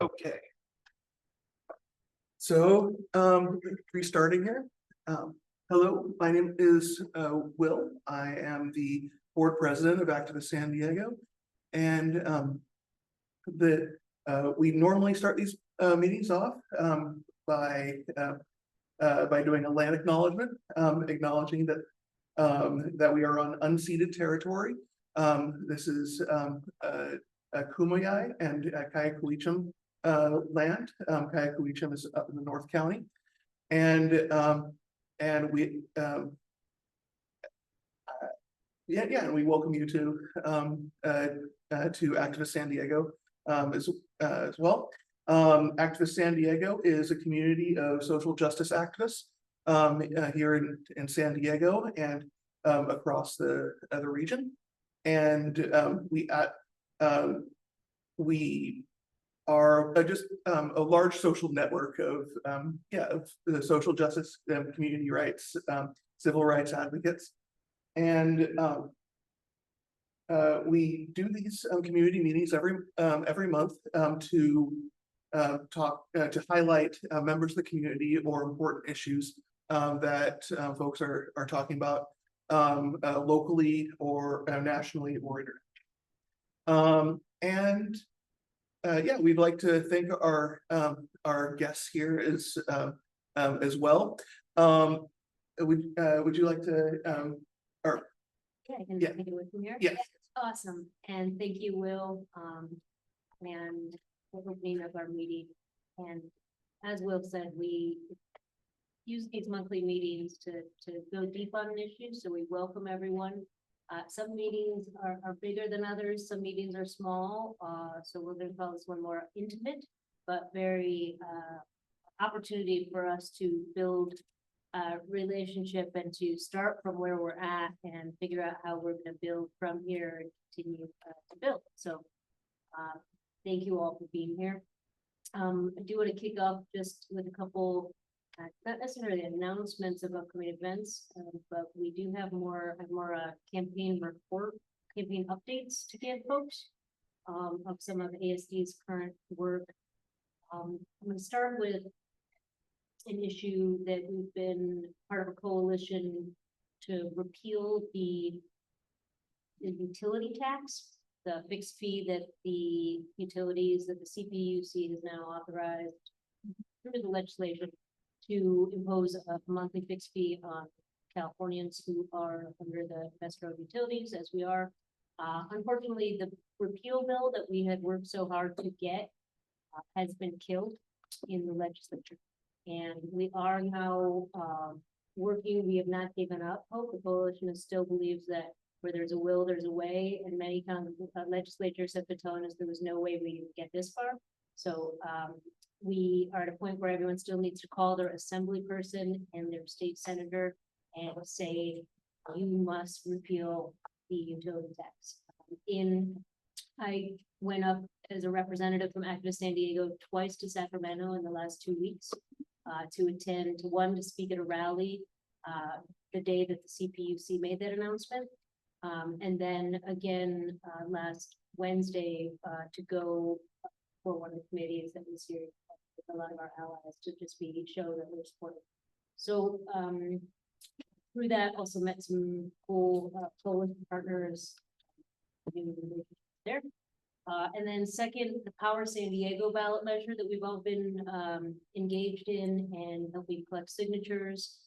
Okay. So, restarting here. Hello, my name is Will. I am the board president of Activist San Diego, and we normally start these meetings off by doing a land acknowledgement, acknowledging that we are on unceded territory. This is Kumeyaay and Kayakuychim land. Kayakuychim is up in the North County, and we and we welcome you to Activist San Diego as well. Activist San Diego is a community of social justice activists here in San Diego and across the region, and we are just a large social network of the social justice, community rights, civil rights advocates, and we do these community meetings every month to highlight members of the community or important issues that folks are talking about locally or nationally or internationally. We'd like to thank our guests here as well. Would you like to I can take it with me here. Yes. Awesome, and thank you, Will, and for opening up our meeting. And as Will said, we use these monthly meetings to go deep on an issue, so we welcome everyone. Some meetings are bigger than others, some meetings are small, so we're going to call this one more intimate, but very opportunity for us to build a relationship and to start from where we're at and figure out how we're going to build from here and continue to build. So thank you all for being here. I do want to kick off just with a couple not necessarily announcements of upcoming events, but we do have more campaign updates to give folks of some of ASD's current work. I'm going to start with an issue that we've been part of a coalition to repeal the utility tax, the fixed fee that the utilities that the CPUC has now authorized through the legislation to impose a monthly fixed fee on Californians who are under the Metro utilities, as we are. Unfortunately, the repeal bill that we had worked so hard to get has been killed in the legislature. And we are now working. We have not given up hope. The coalition still believes that where there's a will, there's a way. And many times legislatures have been telling us there was no way we would get this far. So we are at a point where everyone still needs to call their assembly person and their state senator and say, you must repeal the utility tax. I went up as a representative from Activist San Diego twice to Sacramento in the last 2 weeks to attend to speak at a rally the day that the CPUC made that announcement. And then again last Wednesday to go for one of the committees that was here with a lot of our allies to just show that we're supportive. So through that also met some cool coalition partners there. And then second, the Power San Diego ballot measure that we've all been engaged in and helping collect signatures.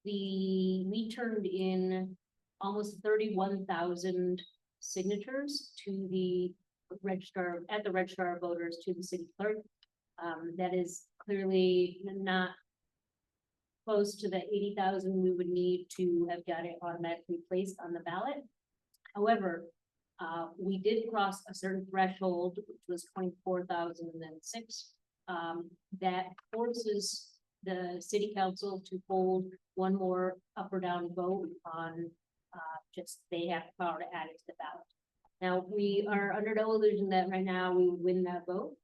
We turned in almost 31,000 signatures to the registrar of voters to the city clerk. That is clearly not close to the 80,000 we would need to have got it automatically placed on the ballot. However, we did cross a certain threshold, which was 24,006. That forces the city council to hold one more up or down vote on they have the power to add it to the ballot. Now, we are under no illusion that right now we would win that vote.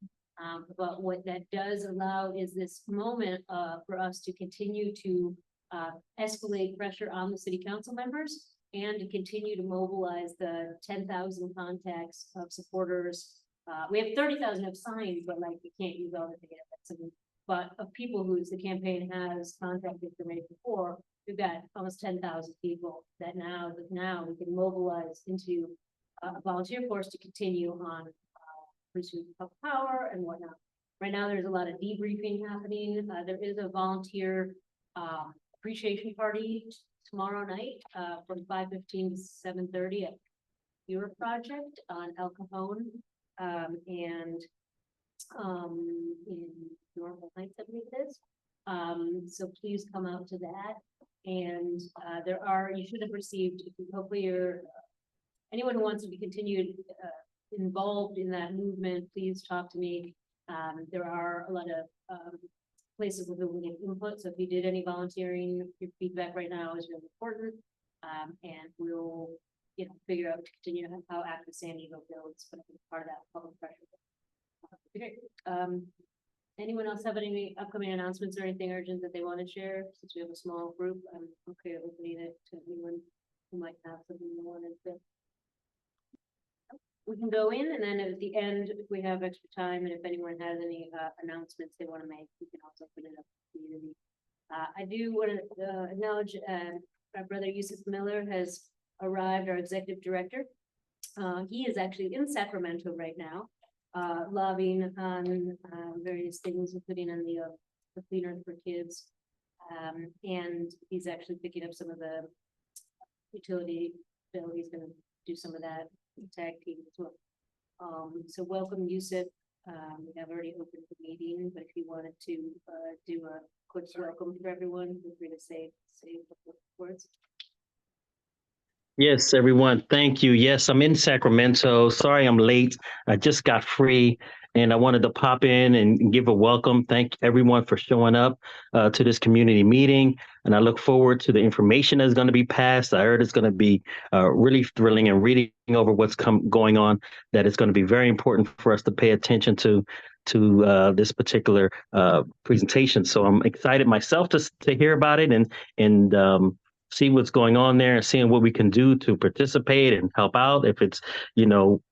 But what that does allow is this moment for us to continue to escalate pressure on the city council members and to continue to mobilize the 10,000 contacts of supporters We have 30,000 of signs, but like you can't use all of the data. But of people who's the campaign has contact information for, we've got almost 10,000 people that now we can mobilize into a volunteer force to continue on pursuit of power and whatnot. Right now, there's a lot of debriefing happening. There is a volunteer appreciation party tomorrow night from 5:15 to 7:30 at Your Project on El Cajon and in Normal Heights, I believe it is. So please come out to that. And you should have received, hopefully anyone who wants to be continued involved in that movement, please talk to me. There are a lot of places where we get input. So if you did any volunteering, your feedback right now is really important. And we'll, figure out to continue how active San Diego builds, but part of that public pressure. Okay. Anyone else have any upcoming announcements or anything urgent that they want to share? Since we have a small group, I'm okay opening it to anyone who might have something they wanted to. We can go in, and then at the end, if we have extra time, and if anyone has any announcements they want to make, we can also put it up to the community. I do want to acknowledge our brother Yusuf Miller has arrived, our executive director. He is actually in Sacramento right now, lobbying on various things, including on the Clean Earth for Kids. And he's actually picking up some of the utility bill. He's going to do some of that tag team as well. So welcome, Yusuf. We have already opened the meeting, but if you wanted to do a quick welcome for everyone, feel free to say a couple of words. Yes, everyone. Thank you. Yes, I'm in Sacramento. Sorry I'm late. I just got free and I wanted to pop in and give a welcome. Thank everyone for showing up to this community meeting. And I look forward to the information that's going to be passed. I heard it's going to be really thrilling, and reading over what's going on, that it's going to be very important for us to pay attention to this particular presentation. So I'm excited myself to hear about it and see what's going on there and seeing what we can do to participate and help out if it's,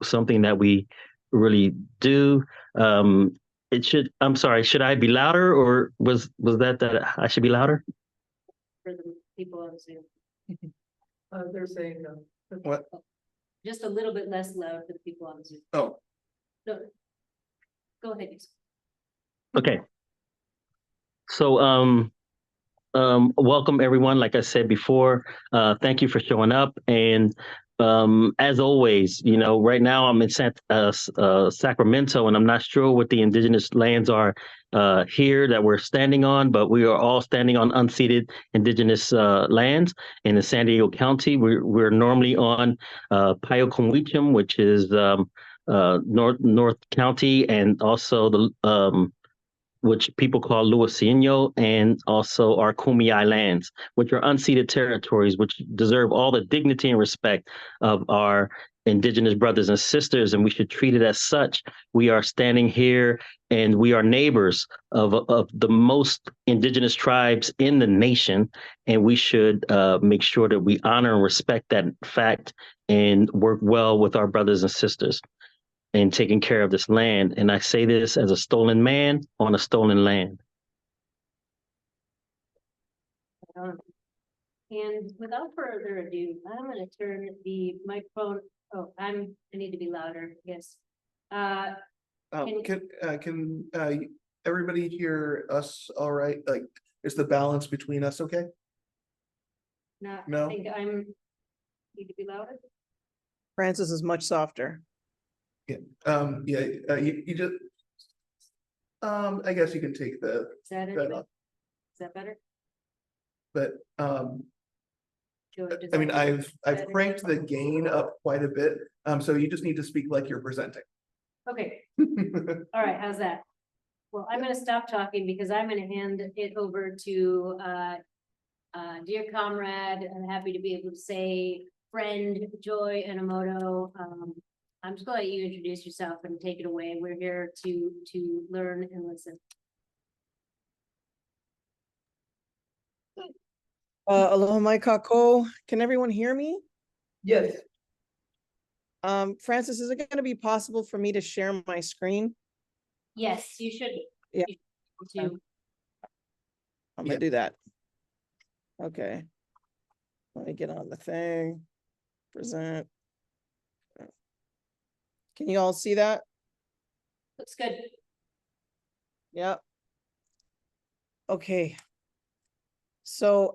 something that we really do. I'm sorry, should I be louder, or was that I should be louder? For the people on Zoom. They're saying what? Just a little bit less loud for the people on Zoom. Oh. So, go ahead. Okay. So, welcome everyone. Like I said before, thank you for showing up. And as always, right now I'm in Sacramento, and I'm not sure what the indigenous lands are here that we're standing on, but we are all standing on unceded indigenous lands in the San Diego County. We're normally on Payoconwicham, which is North County, and also the which people call Luiseno, and also our Kumeyaay lands, which are unceded territories, which deserve all the dignity and respect of our indigenous brothers and sisters, and we should treat it as such. We are standing here, and we are neighbors of the most indigenous tribes in the nation, and we should make sure that we honor and respect that fact and work well with our brothers and sisters and taking care of this land. And I say this as a stolen man on a stolen land. And without further ado, I'm going to turn the microphone. Oh, I need to be louder. Yes. Can everybody hear us all right? Like, is the balance between us okay? No. No. I think need to be louder. Francis is much softer. Yeah. You just. I guess you can take Is that it? off. Is that better? But Joy, does I mean, that- I've cranked the gain up quite a bit. So you just need to speak like you're presenting. Okay. All right. How's that? Well, I'm going to stop talking because I'm going to hand it over to dear comrade. I'm happy to be able to say friend Joy Enomoto. I'm just going to let you introduce yourself and take it away. We're here to learn and listen. Aloha mai kako. Can everyone hear me? Yes. Francis, is it going to be possible for me to share my screen? Yes, you should. Yeah. you should do. I'm gonna do that. Okay. Let me get on the thing. Present. Can you all see that? Looks good. Yep. Okay. So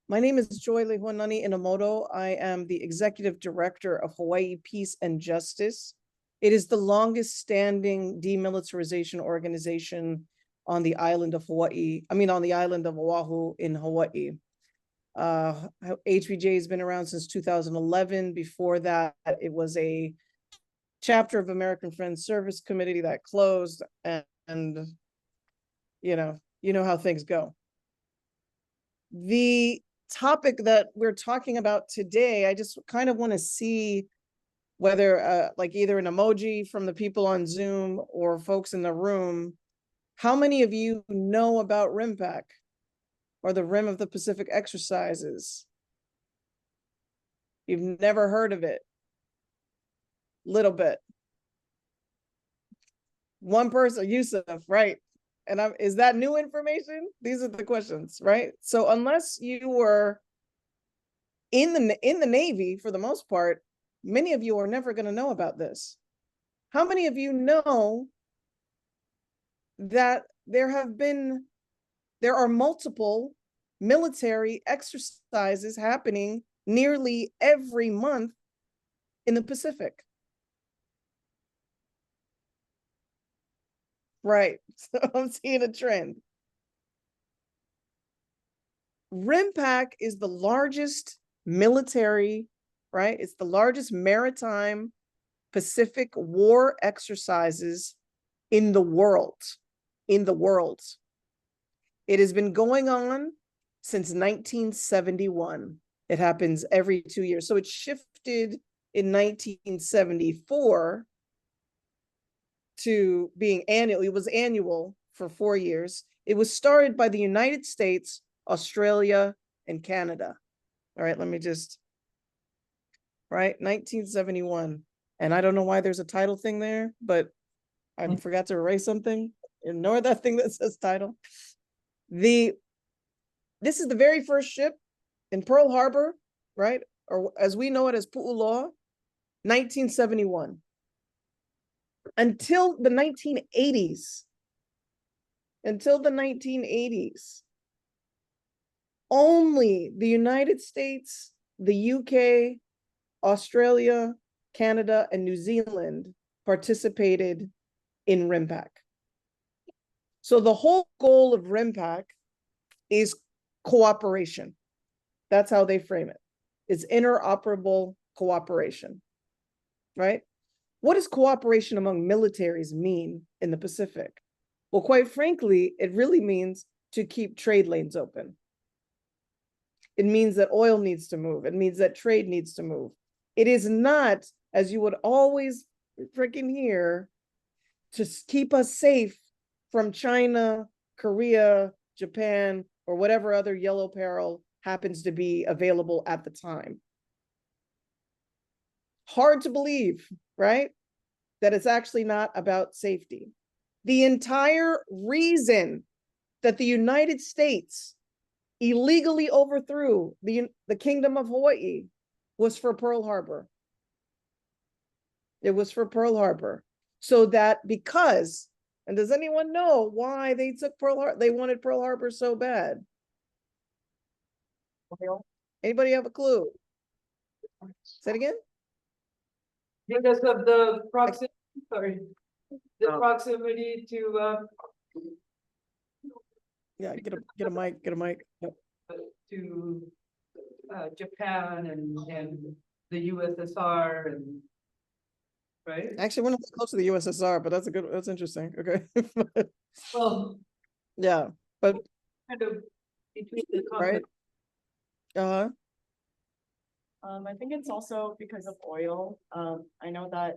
my name is Joy Lehuanani Enomoto. I am the Executive Director of Hawaii Peace and Justice. It is the longest standing demilitarization organization on the island of Hawaii. I mean, on the island of Oahu in Hawaii. HPJ has been around since 2011. Before that, it was a chapter of American Friends Service Committee that closed, and you know how things go. The topic that we're talking about today, I just kind of want to see whether like either an emoji from the people on Zoom or folks in the room, how many of you know about RIMPAC or the Rim of the Pacific exercises? You've never heard of it? Little bit. One person, Yusuf, right? And is that new information? These are the questions, right? So unless you were in the Navy for the most part, many of you are never going to know about this. How many of you know that there are multiple military exercises happening nearly every month in the Pacific? Right. So I'm seeing a trend. RIMPAC is the largest military, right? It's the largest maritime Pacific war exercises in the world. In the world. It has been going on since 1971. It happens every 2 years. So it shifted in 1974 to being annual. It was annual for 4 years. It was started by the United States, Australia, and Canada. All right, let me just, right, 1971. And I don't know why there's a title thing there, but I forgot to erase something. Ignore that thing that says title. This is the very first ship in Pearl Harbor, right? Or as we know it as Pu'uloa, 1971. Until the 1980s, only the United States, the UK, Australia, Canada, and New Zealand participated in RIMPAC. So the whole goal of RIMPAC is cooperation. That's how they frame it. It's interoperable cooperation, right? What does cooperation among militaries mean in the Pacific? Well, quite frankly, it really means to keep trade lanes open. It means that oil needs to move. It means that trade needs to move. It is not, as you would always freaking hear, to keep us safe from China, Korea, Japan, or whatever other yellow peril happens to be available at the time. Hard to believe, right? That it's actually not about safety. The entire reason that the United States illegally overthrew the Kingdom of Hawaii was for Pearl Harbor. It was for Pearl Harbor. So that because, and does anyone know why they took Pearl Harbor? They wanted Pearl Harbor so bad. Anybody have a clue? Say it again? Because of the proximity, proximity to Yeah, get a mic, get a mic. Yep. to Japan and the USSR and right. Actually, we're not that close to the USSR, but that's interesting. Okay. Well, yeah, but kind of between the right. Uh-huh. I think it's also because of oil. I know that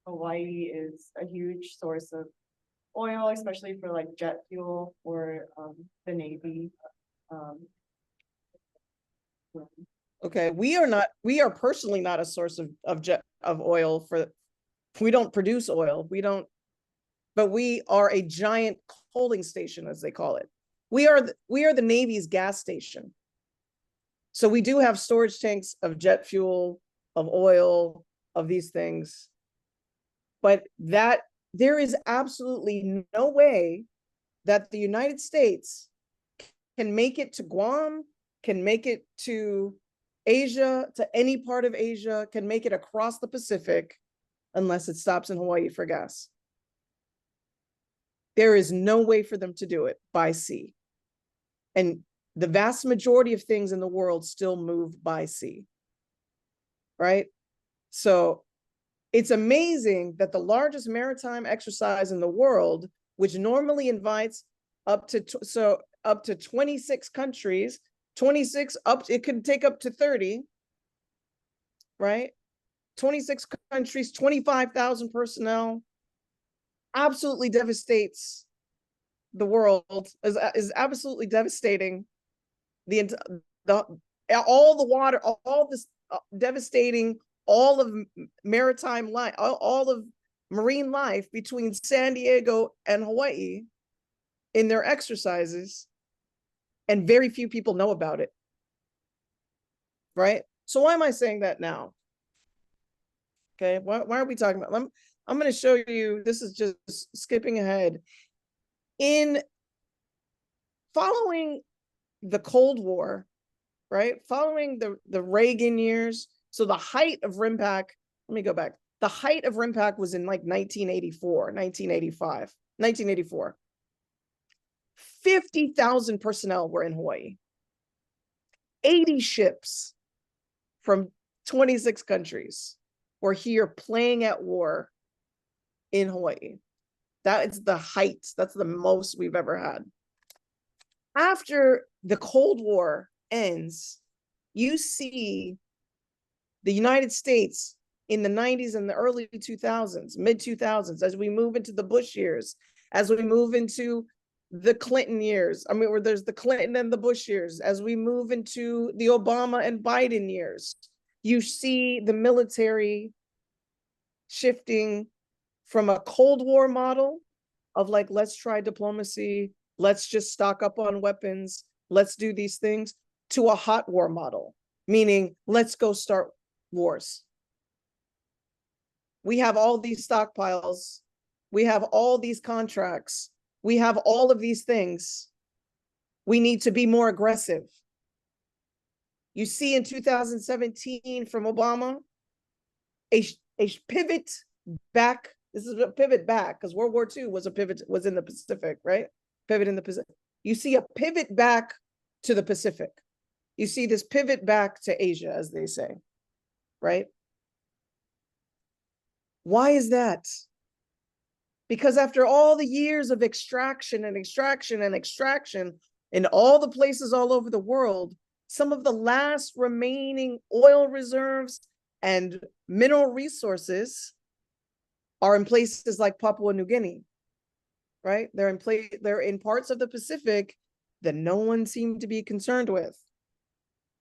Hawaii is a huge source of oil, especially for like jet fuel for the Navy. Okay, we are personally not a source of jet of oil for, we don't produce oil, but we are a giant holding station, as they call it. We are the Navy's gas station. So we do have storage tanks of jet fuel, of oil, of these things. But that there is absolutely no way that the United States can make it to Guam, can make it to Asia, to any part of Asia, can make it across the Pacific, unless it stops in Hawaii for gas. There is no way for them to do it by sea. And the vast majority of things in the world still move by sea, right? So it's amazing that the largest maritime exercise in the world, which normally invites up to 26 countries, 26 up, it could take up to 30, right? 26 countries, 25,000 personnel, absolutely devastates the world, is absolutely devastating all the water, all this devastating all of maritime life, all of marine life between San Diego and Hawaii in their exercises, and very few people know about it, right? So why am I saying that now? Okay, why are we talking about? I'm going to show you, this is just skipping ahead. In following the Cold War, right? Following the Reagan years, so the height of RIMPAC, let me go back. The height of RIMPAC was in like 1984, 1985, 1984. 50,000 personnel were in Hawaii. 80 ships from 26 countries were here playing at war in Hawaii. That is the height. That's the most we've ever had. After the Cold War ends, you see the United States in the 90s and the early 2000s, mid 2000s, as we move into the Bush years, as we move into the Clinton years, I mean, where there's the Clinton and the Bush years, as we move into the Obama and Biden years, you see the military shifting from a Cold War model of like, let's try diplomacy, let's just stock up on weapons, let's do these things, to a hot war model, meaning let's go start wars. We have all these stockpiles, we have all these contracts, we have all of these things. We need to be more aggressive. You see in 2017 from Obama, a pivot back. This is a pivot back, because World War II was in the Pacific, right? Pivot in the Pacific. You see a pivot back to the Pacific. You see this pivot back to Asia, as they say, right? Why is that? Because after all the years of extraction and extraction and extraction in all the places all over the world, some of the last remaining oil reserves and mineral resources are in places like Papua New Guinea, right? They're in parts of the Pacific that no one seemed to be concerned with.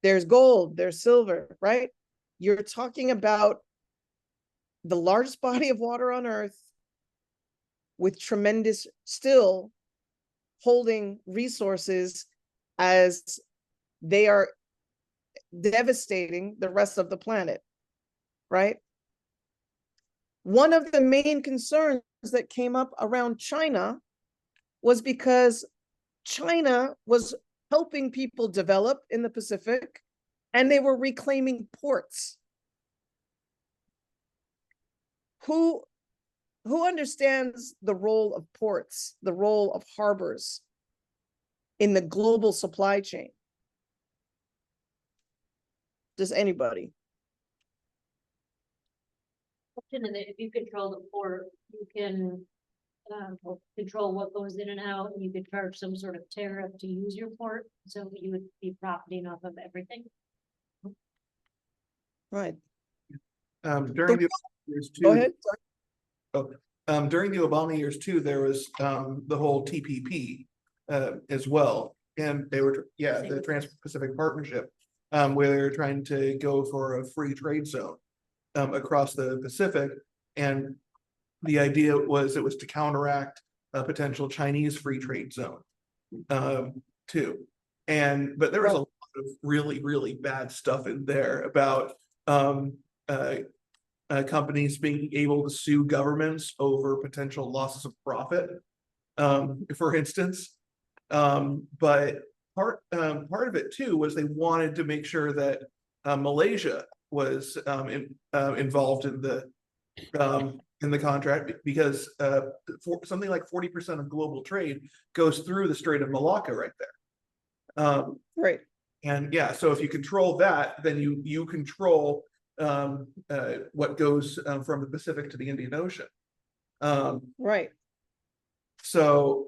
There's gold, there's silver, right? You're talking about the largest body of water on Earth with tremendous, still holding resources as they are devastating the rest of the planet, right? One of the main concerns that came up around China was because China was helping people develop in the Pacific, and they were reclaiming ports. Who understands the role of ports, the role of harbors in the global supply chain? Does anybody? If you control the port, you can control what goes in and out, and you could charge some sort of tariff to use your port, so you would be profiting off of everything. Right. During the years too. Go ahead. During the Obama years too, there was the whole TPP as well, and they were the Trans-Pacific Partnership, where they were trying to go for a free trade zone. across the Pacific. And the idea was it was to counteract a potential Chinese free trade zone too. But there was a lot of really, really bad stuff in there about companies being able to sue governments over potential losses of profit, for instance. But part of it too was they wanted to make sure that Malaysia was involved in the contract, because for something like 40% of global trade goes through the Strait of Malacca right there. Right. And yeah, so if you control that, then you control what goes from the Pacific to the Indian Ocean. Right. So,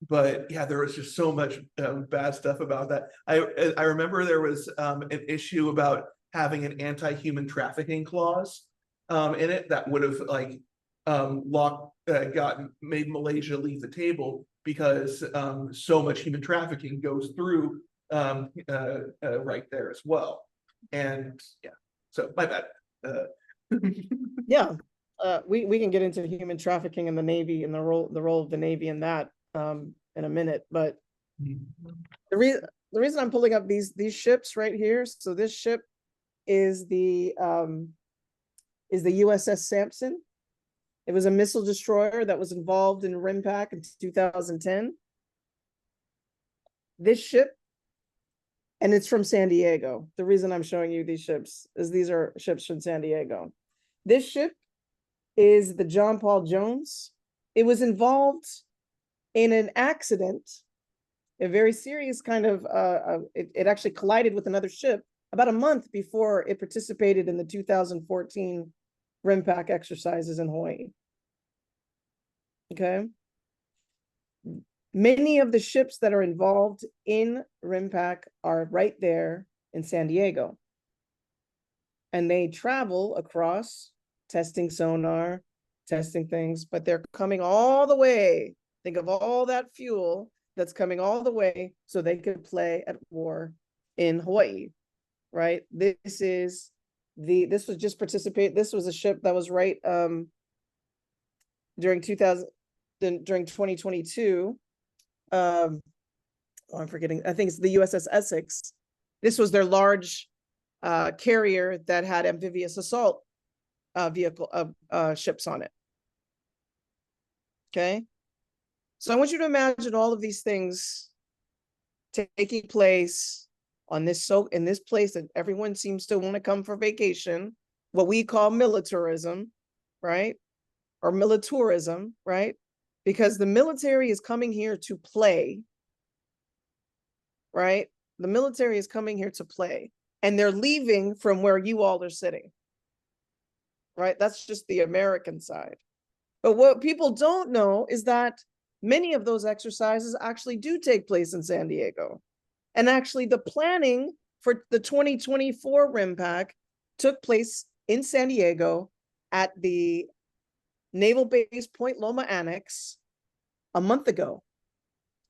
but yeah, there was just so much bad stuff about that. I remember there was an issue about having an anti-human trafficking clause in it that would have like made Malaysia leave the table, because so much human trafficking goes through right there as well. And yeah, so my bad. Yeah. We can get into human trafficking in the Navy and the role of the Navy in that in a minute, but the reason I'm pulling up these ships right here. So this ship is the USS Sampson. It was a missile destroyer that was involved in RIMPAC in 2010. This ship, and it's from San Diego. The reason I'm showing you these ships is these are ships from San Diego. This ship is the John Paul Jones. It was involved in an accident, a very serious kind of, it actually collided with another ship about a month before it participated in the 2014 RIMPAC exercises in Hawaii. Okay. Many of the ships that are involved in RIMPAC are right there in San Diego. And they travel across testing sonar, testing things, but they're coming all the way. Think of all that fuel that's coming all the way so they could play at war in Hawaii, right? This was a ship that was right during 2022. I'm forgetting, I think it's the USS Essex. This was their large carrier that had amphibious assault ships on it. Okay. So I want you to imagine all of these things taking place in this place that everyone seems to want to come for vacation, what we call militarism, right? Or militarism, right? Because the military is coming here to play, right? The military is coming here to play, and they're leaving from where you all are sitting, right? That's just the American side. But what people don't know is that many of those exercises actually do take place in San Diego. And actually the planning for the 2024 RIMPAC took place in San Diego at the Naval Base Point Loma Annex a month ago.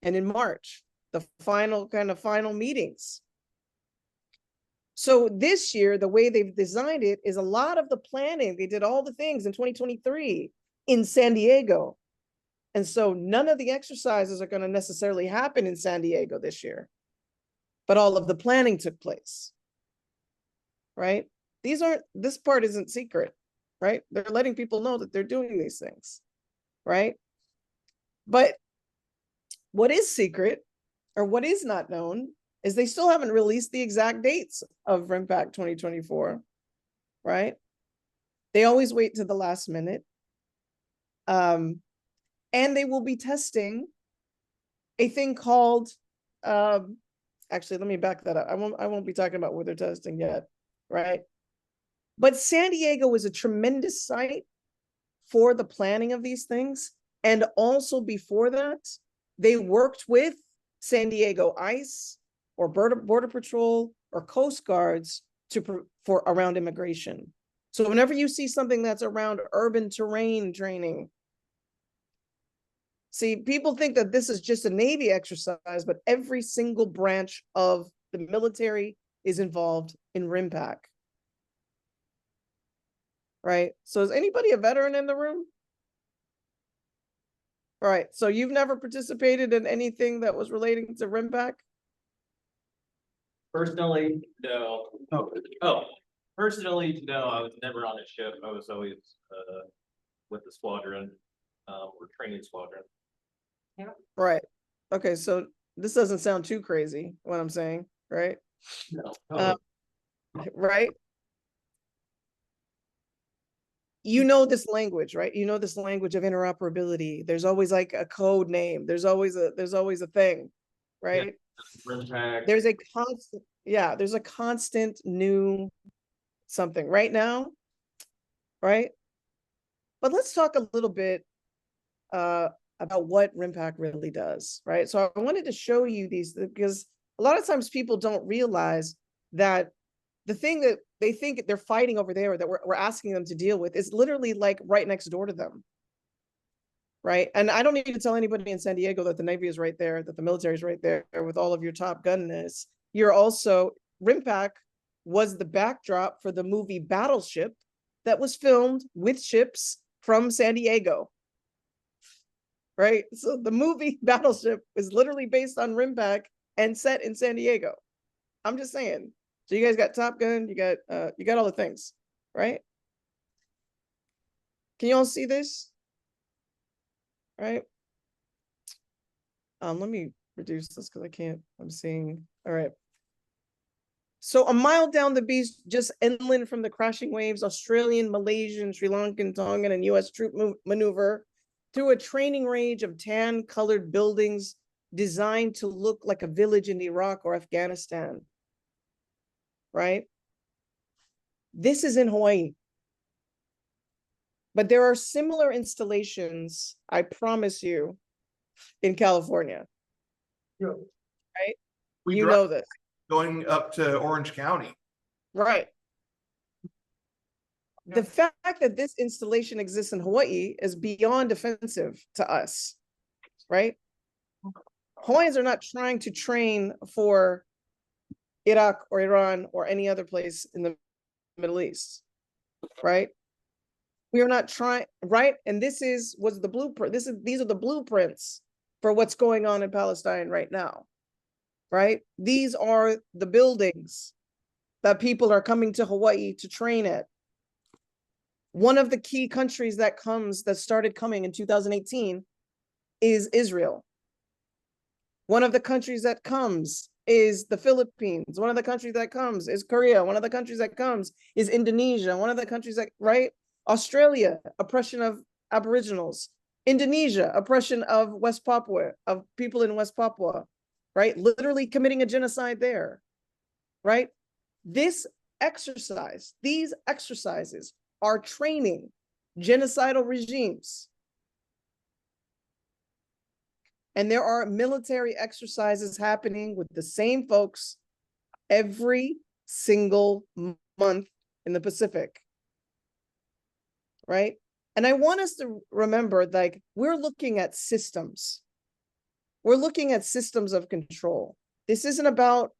And in March, the final meetings. So this year, the way they've designed it is a lot of the planning. They did all the things in 2023 in San Diego. And so none of the exercises are going to necessarily happen in San Diego this year, but all of the planning took place, right? This part isn't secret, right? They're letting people know that they're doing these things, right? But what is secret, or what is not known, is they still haven't released the exact dates of RIMPAC 2024, right? They always wait to the last minute. And they will be testing a thing called, actually, let me back that up. I won't be talking about what they're testing yet, right? But San Diego is a tremendous site for the planning of these things. And also before that, they worked with San Diego ICE or Border Patrol or Coast Guards for around immigration. So whenever you see something that's around urban terrain training, see, people think that this is just a Navy exercise, but every single branch of the military is involved in RIMPAC. right? So is anybody a veteran in the room? All right, so you've never participated in anything that was relating to RIMPAC? Personally, no. Oh. Oh, personally, no, I was never on a ship. I was always with the squadron, or training squadron. Right. Okay, so this doesn't sound too crazy, what I'm saying, right? No. Right? You know this language, right? You know this language of interoperability. There's always like a code name. There's always a thing, right? RIMPAC. There's a constant, yeah, there's a constant new something right now, right? But let's talk a little bit about what RIMPAC really does, right? So I wanted to show you these because a lot of times people don't realize that the thing that they think they're fighting over there that we're asking them to deal with is literally like right next door to them, right? And I don't need to tell anybody in San Diego that the Navy is right there, that the military is right there with all of your Top Gunness. You're also, RIMPAC was the backdrop for the movie Battleship that was filmed with ships from San Diego, right? So the movie Battleship is literally based on RIMPAC and set in San Diego. I'm just saying. So you guys got Top Gun, you got all the things, right? Can you all see this? Right? Let me reduce this because I can't, I'm seeing, all right. So a mile down the beach, just inland from the crashing waves, Australian, Malaysian, Sri Lankan, Tongan, and US troop maneuver through a training range of tan-colored buildings designed to look like a village in Iraq or Afghanistan. Right? This is in Hawaii. But there are similar installations, I promise you, in California. Yeah. Right? We You drive know this. going up to Orange County. Right. The fact that this installation exists in Hawaii is beyond offensive to us, right? Hawaiians are not trying to train for Iraq or Iran or any other place in the Middle East, right? We are not trying, right? And this was the blueprint. These are the blueprints for what's going on in Palestine right now, right? These are the buildings that people are coming to Hawaii to train at. One of the key countries that started coming in 2018 is Israel. One of the countries that comes is the Philippines. One of the countries that comes is Korea. One of the countries that comes is Indonesia. One of the countries that, right? Australia, oppression of Aboriginals. Indonesia, oppression of West Papua, of people in West Papua, right? Literally committing a genocide there, right? These exercises are training genocidal regimes. And there are military exercises happening with the same folks every single month in the Pacific, right? And I want us to remember, like, we're looking at systems. We're looking at systems of control. This isn't about,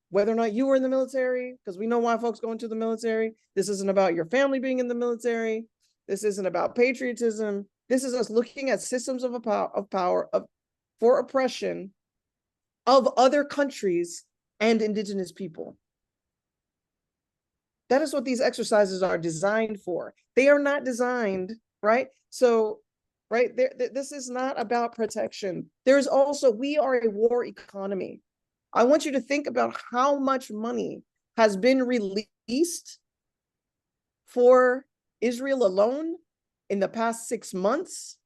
whether or not you were in the military, because we know why folks go into the military. This isn't about your family being in the military. This isn't about patriotism. This is us looking at systems of power for oppression of other countries and indigenous people. That is what these exercises are designed for. They are not designed, right? So, right, this is not about protection. There's also, we are a war economy. I want you to think about how much money has been released for Israel alone in the past 6 months.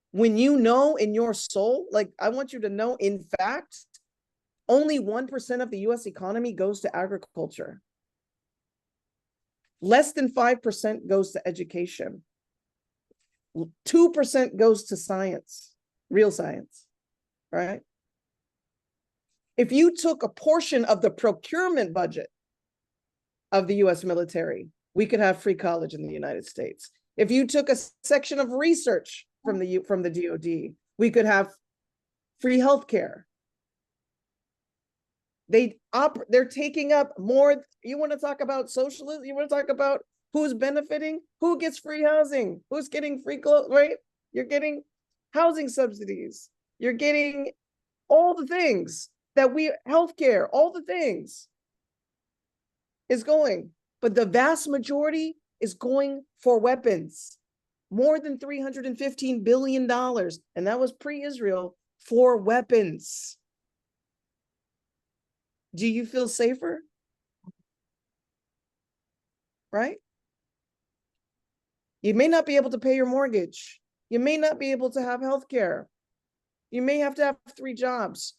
When you know in your soul, like, I want you to know, in fact, only 1% of the US economy goes to agriculture. Less than 5% goes to education. 2% goes to science, real science, right? If you took a portion of the procurement budget of the US military, we could have free college in the United States. If you took a section of research from the DoD, we could have free healthcare. They're taking up more. You want to talk about socialism? You want to talk about Who's benefiting? Who gets free housing? Who's getting free clothes, right? You're getting housing subsidies. You're getting all the things that healthcare, all the things is going, but the vast majority is going for weapons. More than $315 billion, and that was pre-Israel, for weapons. Do you feel safer? Right? You may not be able to pay your mortgage. You may not be able to have health care. You may have to have 3 jobs.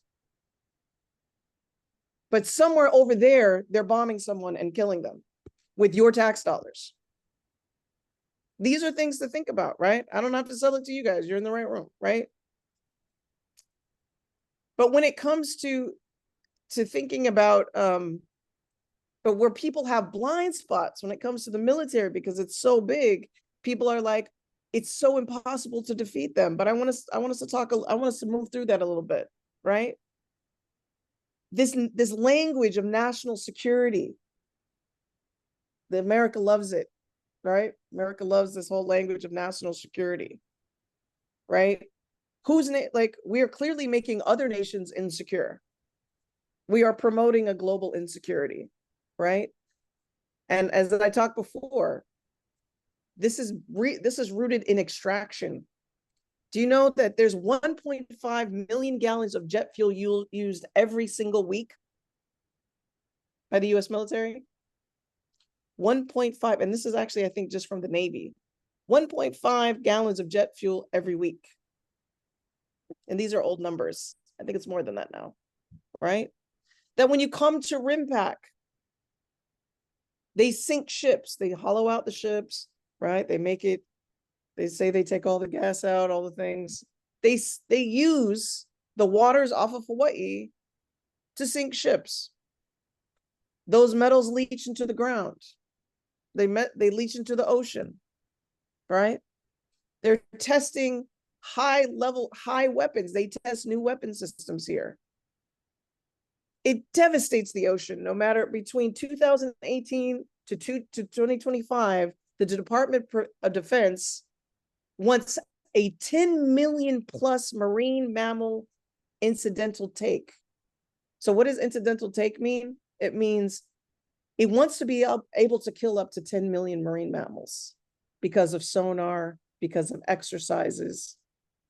But somewhere over there, they're bombing someone and killing them with your tax dollars. These are things to think about, right? I don't have to sell it to you guys. You're in the right room, right? But when it comes to thinking about, but where people have blind spots when it comes to the military, because it's so big, people are like, it's so impossible to defeat them. But I want us to move through that a little bit, right? This language of national security, America loves it, right? America loves this whole language of national security, right? We are clearly making other nations insecure. We are promoting a global insecurity, right? And as I talked before, this is rooted in extraction. Do you know that there's 1.5 million gallons of jet fuel used every single week by the US military? 1.5, and this is actually, I think, just from the Navy. 1.5 gallons of jet fuel every week. And these are old numbers. I think it's more than that now, right? That when you come to RIMPAC, they sink ships, they hollow out the ships, right? They say they take all the gas out, all the things. They use the waters off of Hawaii to sink ships. Those metals leach into the ground. They leach into the ocean, right? They're testing high weapons. They test new weapon systems here. It devastates the ocean. No matter between 2018 to 2025, the Department of Defense wants a 10 million plus marine mammal incidental take. So what does incidental take mean? It means it wants to be able to kill up to 10 million marine mammals because of sonar, because of exercises,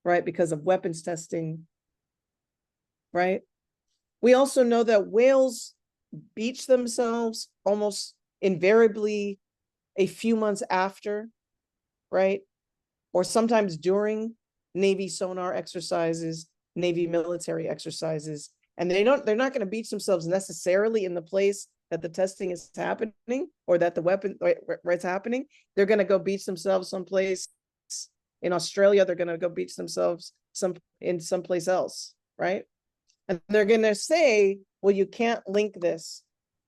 right? Because of weapons testing, right? We also know that whales beach themselves almost invariably a few months after, right? Or sometimes during Navy sonar exercises, Navy military exercises. And they're not going to beach themselves necessarily in the place that the testing is happening or that the weapon where it's happening. They're going to go beach themselves someplace in Australia. They're going to go beach themselves someplace else, right? And they're going to say, well, you can't link this.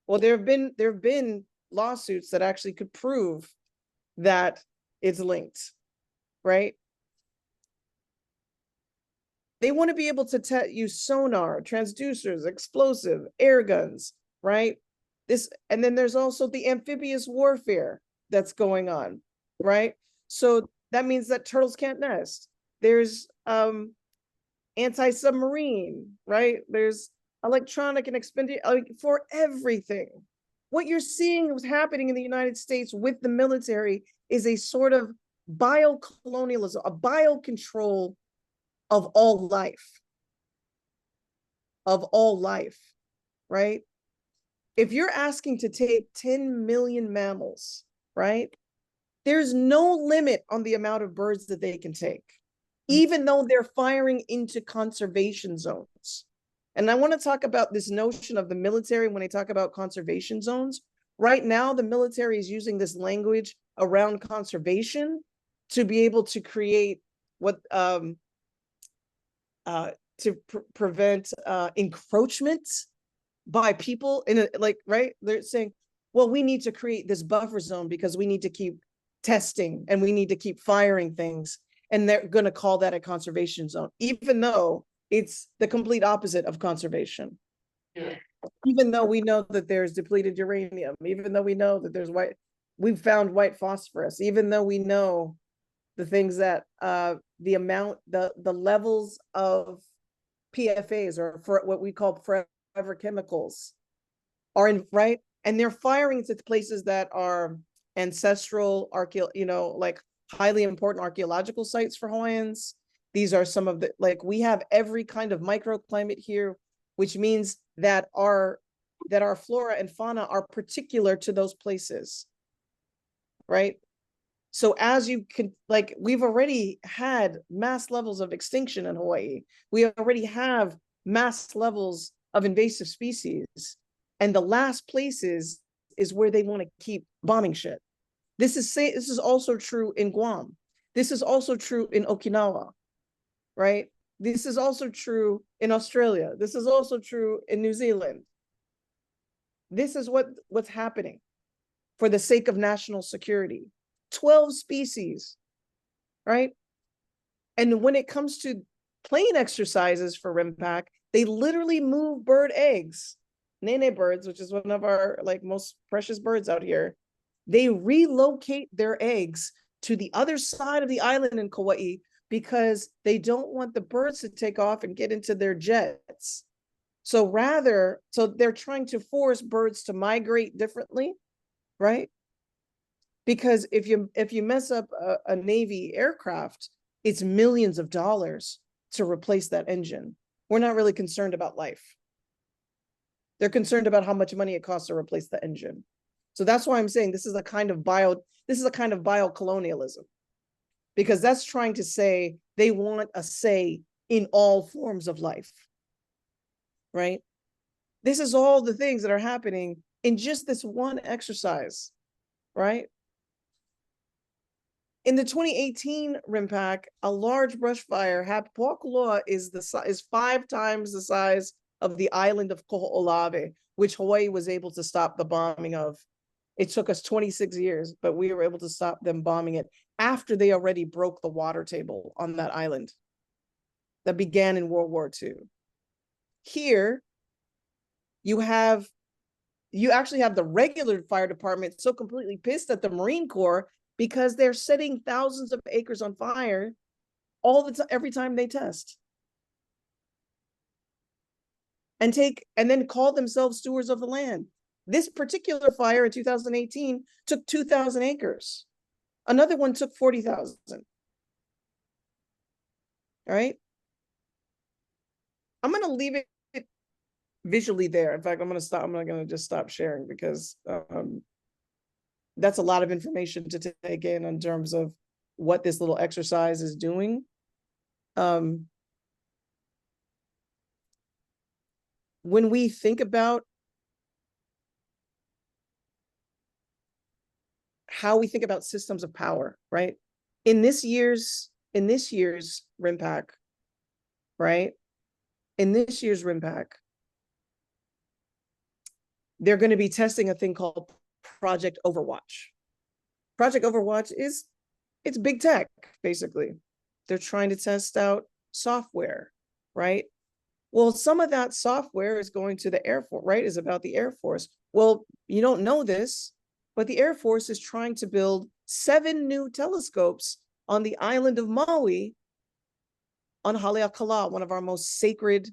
Well, there have been lawsuits that actually could prove that it's linked, right? They want to be able to use sonar, transducers, explosive, air guns, right? And then there's also the amphibious warfare that's going on, right? So that means that turtles can't nest. There's anti-submarine, right? There's electronic and expenditure for everything. What you're seeing was happening in the United States with the military is a sort of biocolonialism, a biocontrol of all life, right? If you're asking to take 10 million mammals, right? There's no limit on the amount of birds that they can take, even though they're firing into conservation zones. And I want to talk about this notion of the military when I talk about conservation zones. Right now, the military is using this language around conservation to be able to create what prevent encroachment by people right? They're saying, well, we need to create this buffer zone because we need to keep testing and we need to keep firing things. And they're going to call that a conservation zone, even though it's the complete opposite of conservation. Yeah. Even though we know that there's depleted uranium, even though we know that there's we've found white phosphorus, even though we know the things that the amount, the levels of PFAs, or for what we call forever chemicals, are in, right? And they're firing to places that are ancestral like highly important archaeological sites for Hawaiians. These are some of the, like, we have every kind of microclimate here, which means that our flora and fauna are particular to those places, right? So as you can, like, we've already had mass levels of extinction in Hawaii. We already have mass levels of invasive species. And the last places is where they want to keep bombing shit. This is also true in Guam. This is also true in Okinawa, right? This is also true in Australia. This is also true in New Zealand. This is what's happening for the sake of national security. 12 species, right? And when it comes to plane exercises for RIMPAC, they literally move bird eggs, nene birds, which is one of our like most precious birds out here. They relocate their eggs to the other side of the island in Kauai because they don't want the birds to take off and get into their jets. So they're trying to force birds to migrate differently, right? Because if you mess up a Navy aircraft, it's millions of dollars to replace that engine. We're not really concerned about life. They're concerned about how much money it costs to replace the engine. So that's why I'm saying this is a kind of biocolonialism, because that's trying to say they want a say in all forms of life, right? This is all the things that are happening in just this one exercise, right? In the 2018 RIMPAC, a large brush fire happened. Po'akuloa is 5 times the size of the island of Koho'olawe, which Hawaii was able to stop the bombing of. It took us 26 years, but we were able to stop them bombing it after they already broke the water table on that island that began in World War II. Here, you actually have the regular fire department so completely pissed at the Marine Corps because they're setting thousands of acres on fire every time they test. And then call themselves stewards of the land. This particular fire in 2018 took 2,000 acres. Another one took 40,000. All right. I'm gonna leave it visually there. In fact, I'm gonna just stop sharing because that's a lot of information to take in terms of what this little exercise is doing. When we think about how we think about systems of power, right? In this year's RIMPAC, right? In this year's RIMPAC, they're going to be testing a thing called Project Overwatch. Project Overwatch it's big tech, basically. They're trying to test out software, right? Well, some of that software is going to the Air Force, right? Is about the Air Force. Well, you don't know this, but the Air Force is trying to build 7 new telescopes on the island of Maui on Haleakala, one of our most sacred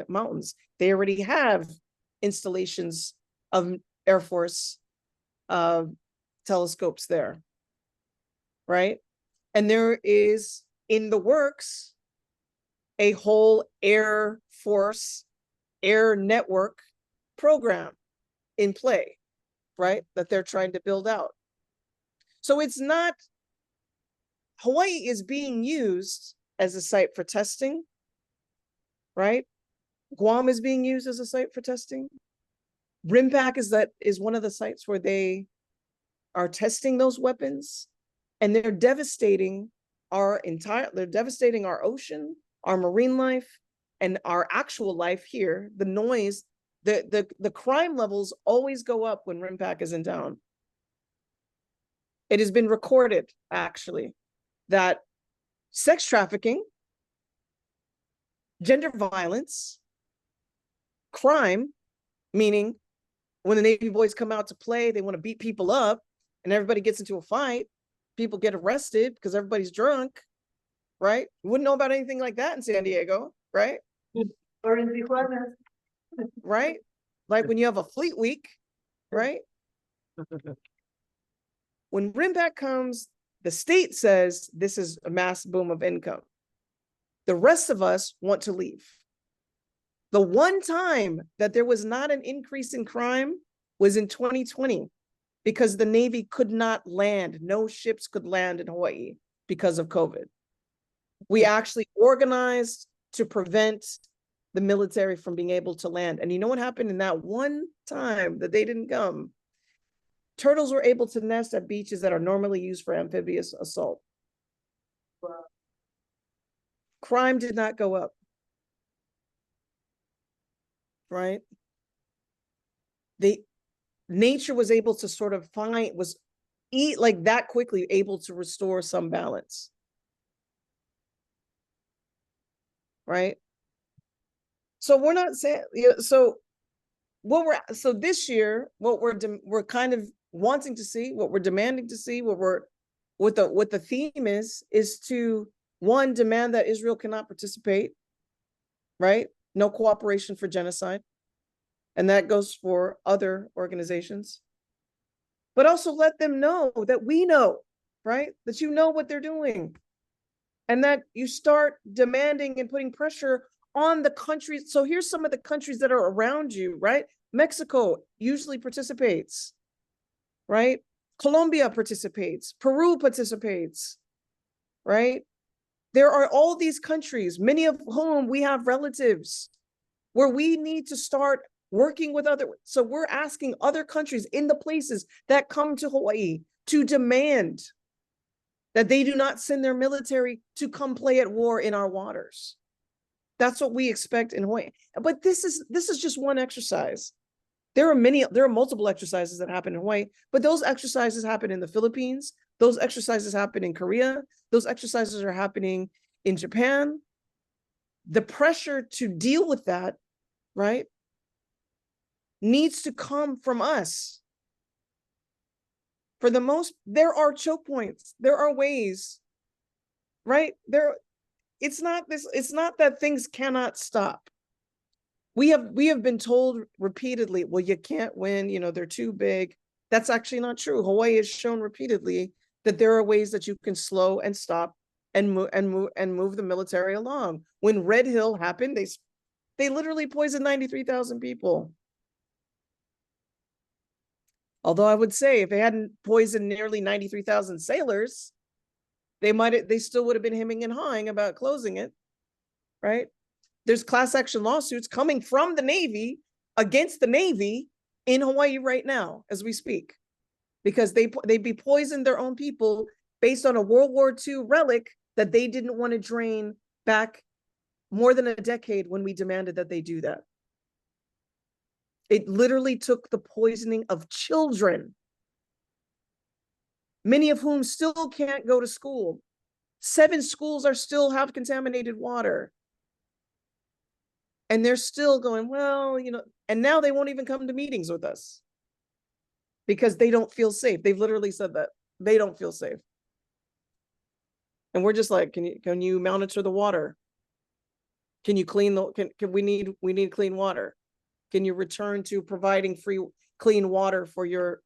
mountains. They already have installations of Air Force telescopes there, right? And there is in the works a whole Air Force air network program in play, right? That they're trying to build out. So it's not, Hawaii is being used as a site for testing, right? Guam is being used as a site for testing. RIMPAC is one of the sites where they are testing those weapons, and they're devastating our ocean, our marine life, and our actual life here. The noise, the crime levels always go up when RIMPAC is in town. It has been recorded, actually, that sex trafficking, gender violence, crime, meaning when the Navy boys come out to play, they want to beat people up, and everybody gets into a fight, people get arrested because everybody's drunk, right? You wouldn't know about anything like that in San Diego, right? Or in Tijuana. Right? Like when you have a fleet week, right? When RIMPAC comes, the state says this is a mass boom of income. The rest of us want to leave. The one time that there was not an increase in crime was in 2020 because the Navy could not land. No ships could land in Hawaii because of COVID. We actually organized to prevent the military from being able to land. And you know what happened in that one time that they didn't come? Turtles were able to nest at beaches that are normally used for amphibious assault. Wow. Crime did not go up. Right? Nature was able to sort of eat like that quickly, able to restore some balance. Right? So we're not saying, so this year, what we're kind of wanting to see, what we're demanding to see, what the theme is to, one, demand that Israel cannot participate, right? No cooperation for genocide. And that goes for other organizations. But also let them know that we know, right? That you know what they're doing. And that you start demanding and putting pressure on the countries. So here's some of the countries that are around you, right? Mexico usually participates, right? Colombia participates, Peru participates, right? There are all these countries, many of whom we have relatives, where we need to start working with so we're asking other countries in the places that come to Hawaii to demand that they do not send their military to come play at war in our waters. That's what we expect in Hawaii. But this is just one exercise. There are multiple exercises that happen in Hawaii, but those exercises happen in the Philippines. Those exercises happen in Korea. Those exercises are happening in Japan. The pressure to deal with that, right, needs to come from us. For the most, there are choke points. There are ways, right? It's not that things cannot stop. We have been told repeatedly, well, you can't win, they're too big. That's actually not true. Hawaii has shown repeatedly that there are ways that you can slow and stop and move the military along. When Red Hill happened, they literally poisoned 93,000 people. Although I would say if they hadn't poisoned nearly 93,000 sailors, they still would have been hemming and hawing about closing it, right? There's class action lawsuits coming from the Navy against the Navy in Hawaii right now as we speak, because they poisoned their own people based on a World War II relic that they didn't want to drain back more than a decade when we demanded that they do that. It literally took the poisoning of children, many of whom still can't go to school. 7 schools still have contaminated water. And they're still going, well, and now they won't even come to meetings with us because they don't feel safe. They've literally said that they don't feel safe. And we're just like, can you monitor the water? Can you clean we need clean water? Can you return to providing free, clean water for your,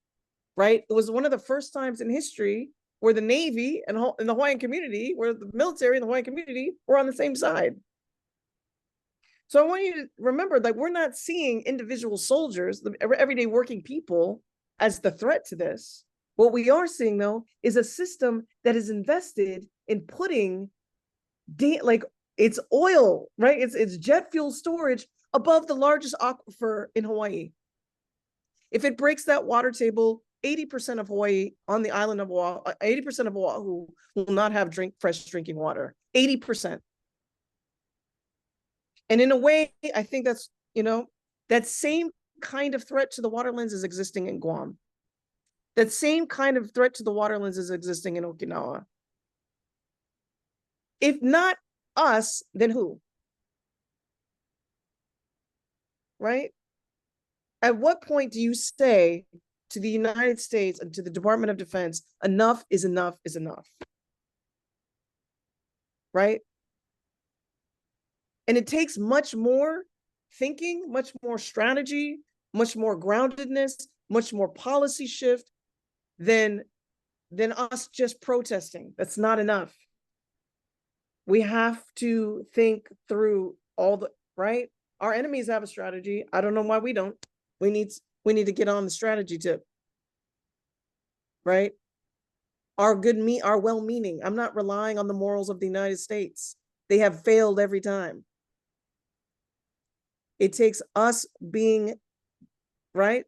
right? It was one of the first times in history where the Navy and the Hawaiian community, where the military and the Hawaiian community were on the same side. So I want you to remember that we're not seeing individual soldiers, the everyday working people, as the threat to this. What we are seeing, though, is a system that is invested in putting it's oil, right? It's jet fuel storage above the largest aquifer in Hawaii. If it breaks that water table, 80% of Hawaii on the island of Oahu, 80% of Oahu will not have fresh drinking water. 80%. And in a way, I think that's, that same kind of threat to the waterlands is existing in Guam. That same kind of threat to the waterlands is existing in Okinawa. If not us, then who? Right? At what point do you say to the United States and to the Department of Defense, enough is enough is enough. Right? And it takes much more thinking, much more strategy, much more groundedness, much more policy shift than us just protesting. That's not enough. We have to think through all the, right? Our enemies have a strategy. I don't know why we don't. We need to get on the strategy tip. Right? Our well-meaning. I'm not relying on the morals of the United States. They have failed every time. It takes us being, right?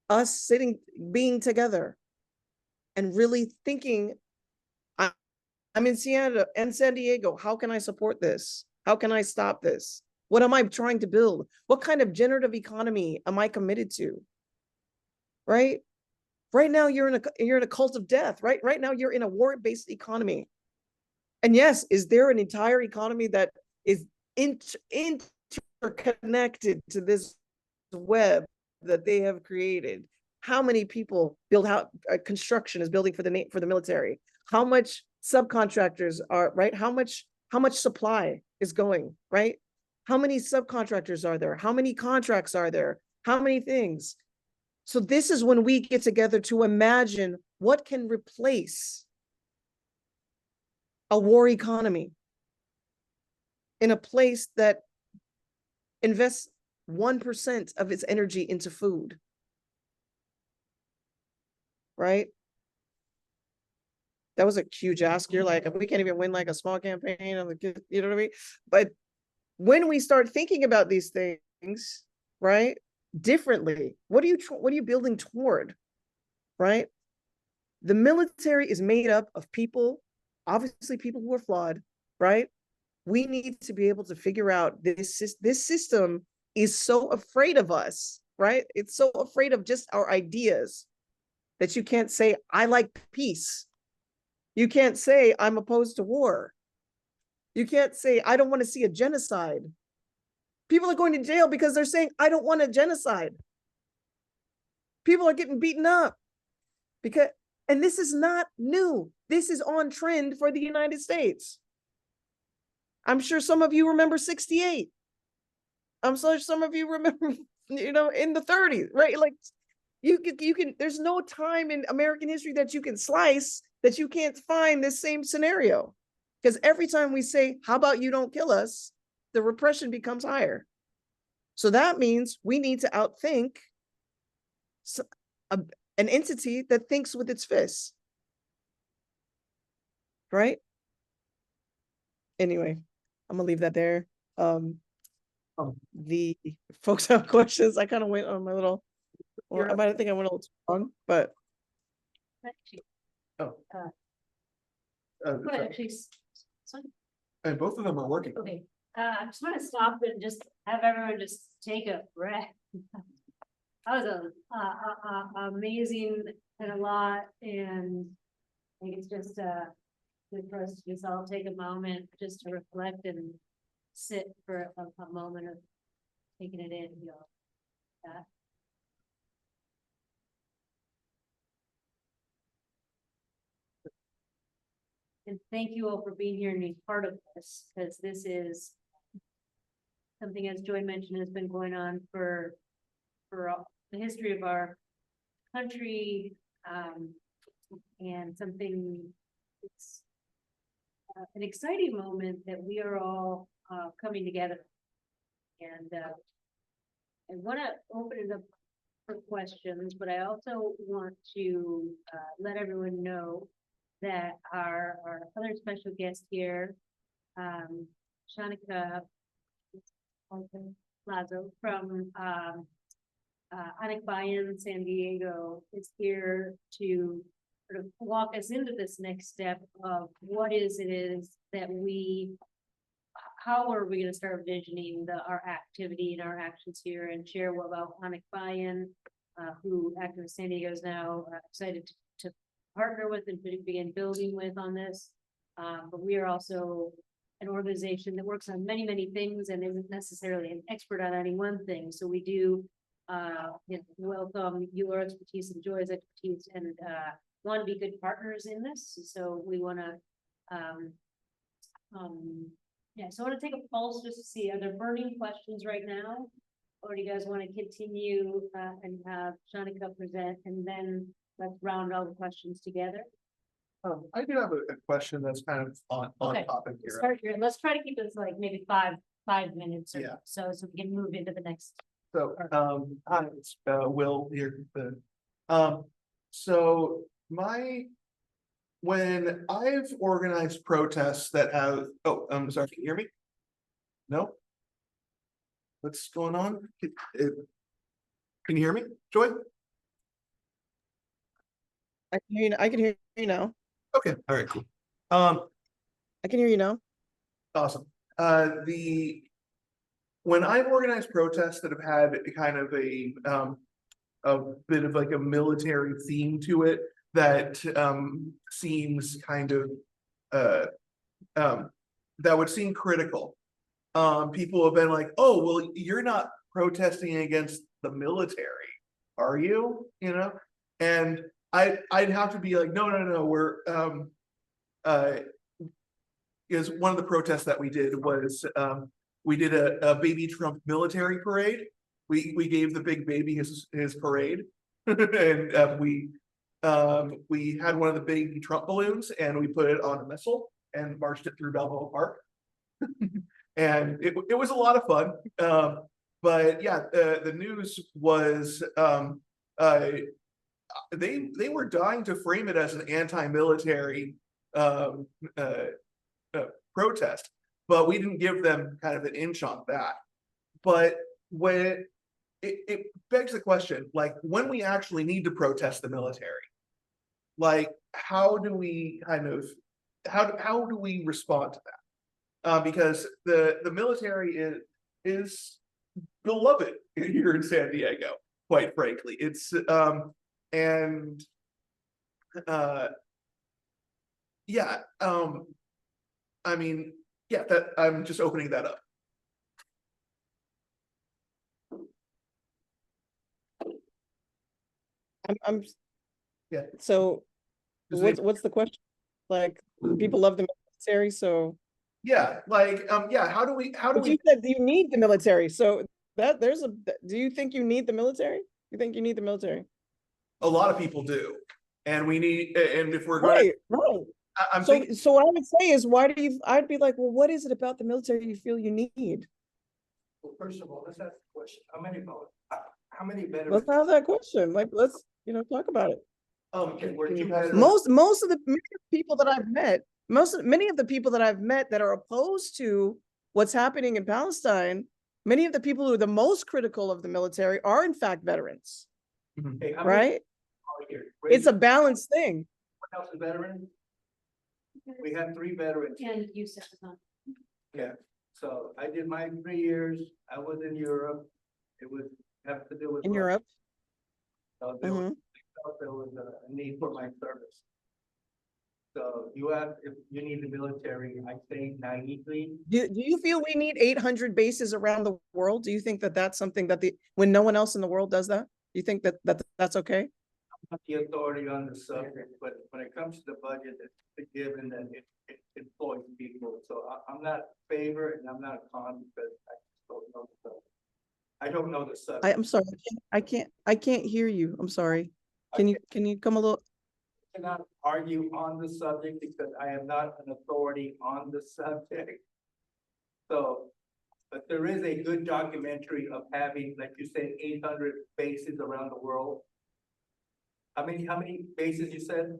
Us being together and really thinking, I'm in Seattle and San Diego. How can I support this? How can I stop this? What am I trying to build? What kind of generative economy am I committed to? Right? Right now you're in a cult of death, right? Right now you're in a war-based economy. And yes, is there an entire economy that is interconnected to this web that they have created? How many people build how construction is building for the military? How much subcontractors are, right? How much supply is going, right? How many subcontractors are there? How many contracts are there? How many things? So this is when we get together to imagine what can replace a war economy in a place that invests 1% of its energy into food. Right? That was a huge ask. You're like, we can't even win like a small campaign, you know what I mean? But when we start thinking about these things, right, differently, what are you building toward, right? The military is made up of people, obviously people who are flawed, right? We need to be able to figure out this system is so afraid of us, right? It's so afraid of just our ideas that you can't say, I like peace. You can't say, I'm opposed to war. You can't say, I don't want to see a genocide. People are going to jail because they're saying, I don't want a genocide. People are getting beaten up and this is not new. This is on trend for the United States. I'm sure some of you remember 68. I'm sure some of you remember, in the 30s, right? Like you can, there's no time in American history that you can slice that you can't find this same scenario. Because every time we say, how about you don't kill us, the repression becomes higher. So that means we need to outthink an entity that thinks with its fists. Right? Anyway, I'm gonna leave that there. The folks have questions. I kind of went on my little, or I might think I went a little too long, but Actually, Oh. but actually, And both of them are working. okay, I just want to stop and just have everyone just take a breath. That was a amazing and a lot, and I think it's just good for us to just all take a moment just to reflect and sit for a moment of taking it in, that. And thank you all for being here and being part of this, because this is something, as Joy mentioned, has been going on for the history of our country, and something, it's an exciting moment that we are all coming together. And I want to open it up for questions, but I also want to let everyone know that our other special guest here, Shanika Lazo from Anakbayan, San Diego, is here to sort of walk us into this next step of what it is that how are we going to start visioning our activity and our actions here, and share what about Anakbayan, who Activist San Diego is now excited to partner with and begin building with on this. But we are also an organization that works on many, many things and isn't necessarily an expert on any one thing. So we do welcome your expertise and Joy's expertise and, want to be good partners in this. So we want to, yeah, so I want to take a pulse just to see, are there burning questions right now? Or do you guys want to continue, and have Shanika present and then let's round all the questions together? I do have a question that's kind of on Okay, topic Let's here. start here. Let's try to keep this like maybe five minutes or Yeah. so we can move into the next. So, hi, it's Will here. So when I've organized protests that have, oh, I'm sorry, can you hear me? No? What's going on? Can you hear me, Joy? I can hear you now. Okay, all right, cool. I can hear you now. Awesome. When I've organized protests that have had kind of a bit of like a military theme to it that seems kind of that would seem critical. People have been like, oh, well, you're not protesting against the military, are you? You know, and I'd have to be like, no, we're is one of the protests that we did was we did a baby Trump military parade. We gave the big baby his parade, and we had one of the big Trump balloons and we put it on a missile and marched it through Balboa Park. And it was a lot of fun. But yeah, the news was they were dying to frame it as an anti-military protest, but we didn't give them kind of an inch on that. But when it begs the question, like when we actually need to protest the military, like how do we kind of how do we respond to that? Because the military is beloved here in San Diego, quite frankly. It's and yeah, I mean, yeah, that I'm just opening that up. I'm Yeah. So Does what's the question? Like, people love the military, so yeah, like yeah, how do we but you said you need the military, so do you think you need the military? You think you need the military? a lot of people do, and we need, and if we're going Right. I'm So thinking, what I would say is, I'd be like, well, what is it about the military you feel you need? Well, first of all, let's ask the question, how many veterans? Let's have that question. Like, let's, talk about it. can you pass Most of the people that I've met, many of the people that I've met that are opposed to what's happening in Palestine, many of the people who are the most critical of the military are in fact veterans, Hey, how many right? are here? It's a balanced thing. What else is veteran? We have 3 veterans. And you said, Yeah, so I did my 3 years, I was in Europe, it would have to do with. In Europe. So there was a need for my service. So you ask if you need the military, I say naively, Do you feel we need 800 bases around the world? Do you think that that's something that when no one else in the world does that? Do you think that that's okay? I'm not the authority on the subject, but when it comes to the budget, it's a given that it employs people. So I'm not favor and I'm not con because I just don't know the subject. I don't know the subject. I'm sorry. I can't hear you. I'm sorry. Can you come a little? I cannot argue on the subject because I am not an authority on the subject. So, but there is a good documentary of having, like you said, 800 bases around the world. How many bases you said?